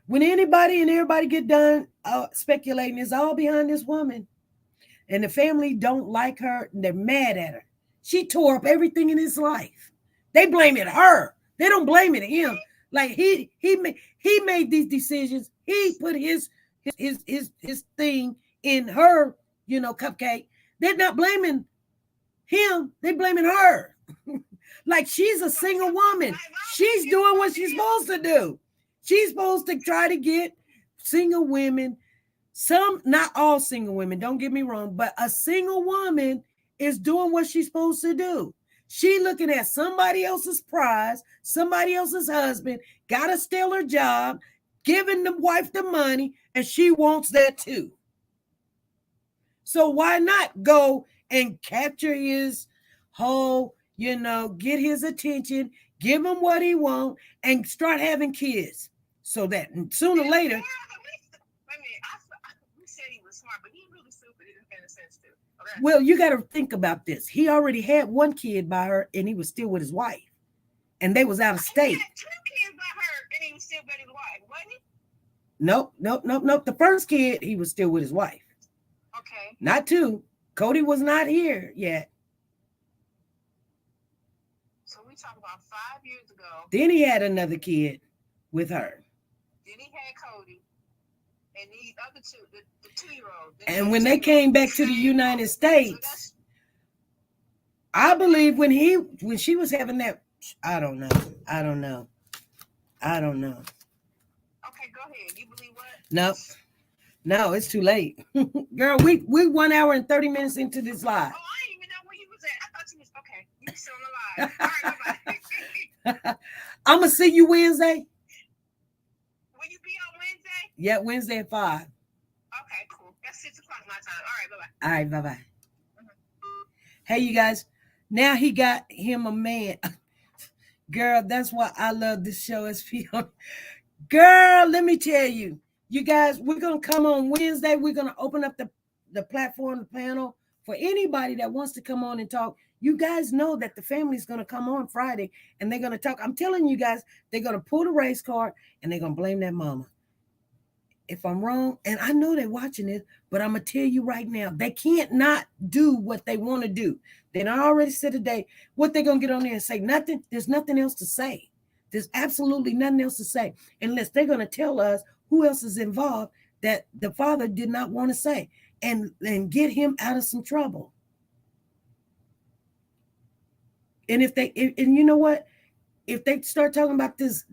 When anybody and everybody get done speculating, it's all behind this woman. And the family don't like her, and they're mad at her. She tore up everything in his life. They blame it her. They don't blame it him. Like he made these decisions. He put his thing in her, cupcake. They're not blaming him. They're blaming her. Like she's a single woman. She's doing what she's supposed to do. She's supposed to try to get single women. Some, not all single women, don't get me wrong, but a single woman is doing what she's supposed to do. She looking at somebody else's prize, somebody else's husband, got a stellar job, giving the wife the money, and she wants that too. So why not go and capture his whole, get his attention, give him what he wants, and start having kids. So that sooner or later. Well, you got to think about this. He already had one kid by her, and he was still with his wife, and they was out of state. He had 2 kids by her, and he was still with his wife, wasn't he? Nope. The first kid, he was still with his wife. Okay. Not 2. Cody was not here yet. So we talk about 5 years ago. Then he had another kid with her. Then he had Cody, and these other 2, the 2-year-old. And when they came back to the United States, I believe when she was having that, I don't know. Okay, go ahead. You believe what? No, it's too late. Girl, we 1 hour and 30 minutes into this live. Oh, I didn't even know where you was at. I thought you was, okay, you still alive. All right, bye-bye. I'm going to see you Wednesday. Will you be on Wednesday? Yeah, Wednesday at 5. Okay, cool. That's 6 o'clock my time. All right, bye-bye. All right, bye-bye. Hey, you guys. Now he got him a man. Girl, that's why I love this show, SP. Girl, let me tell you. You guys, we're going to come on Wednesday. We're going to open up the platform, the panel, for anybody that wants to come on and talk. You guys know that the family's going to come on Friday, and they're going to talk. I'm telling you guys, they're going to pull the race card, and they're going to blame that mama. If I'm wrong, and I know they're watching this, but I'm going to tell you right now, they can't not do what they want to do. They done already said today, what they're going to get on there and say nothing. There's nothing else to say. There's absolutely nothing else to say, unless they're going to tell us who else is involved that the father did not want to say, and get him out of some trouble. And if they, and you know what, if they start talking about this,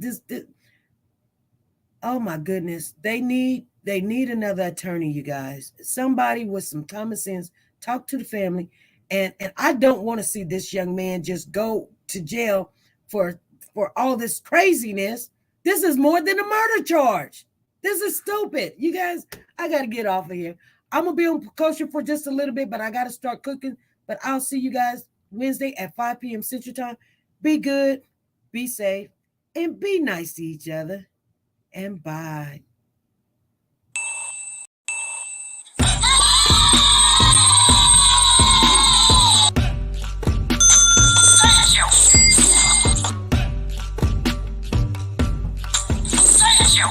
oh my goodness, they need another attorney, you guys. Somebody with some common sense, talk to the family. And I don't want to see this young man just go to jail for all this craziness. This is more than a murder charge. This is stupid. You guys, I got to get off of here. I'm going to be on kosher for just a little bit, but I got to start cooking. But I'll see you guys Wednesday at 5 p.m. Central Time. Be good, be safe, and be nice to each other. And bye. Say it, yo.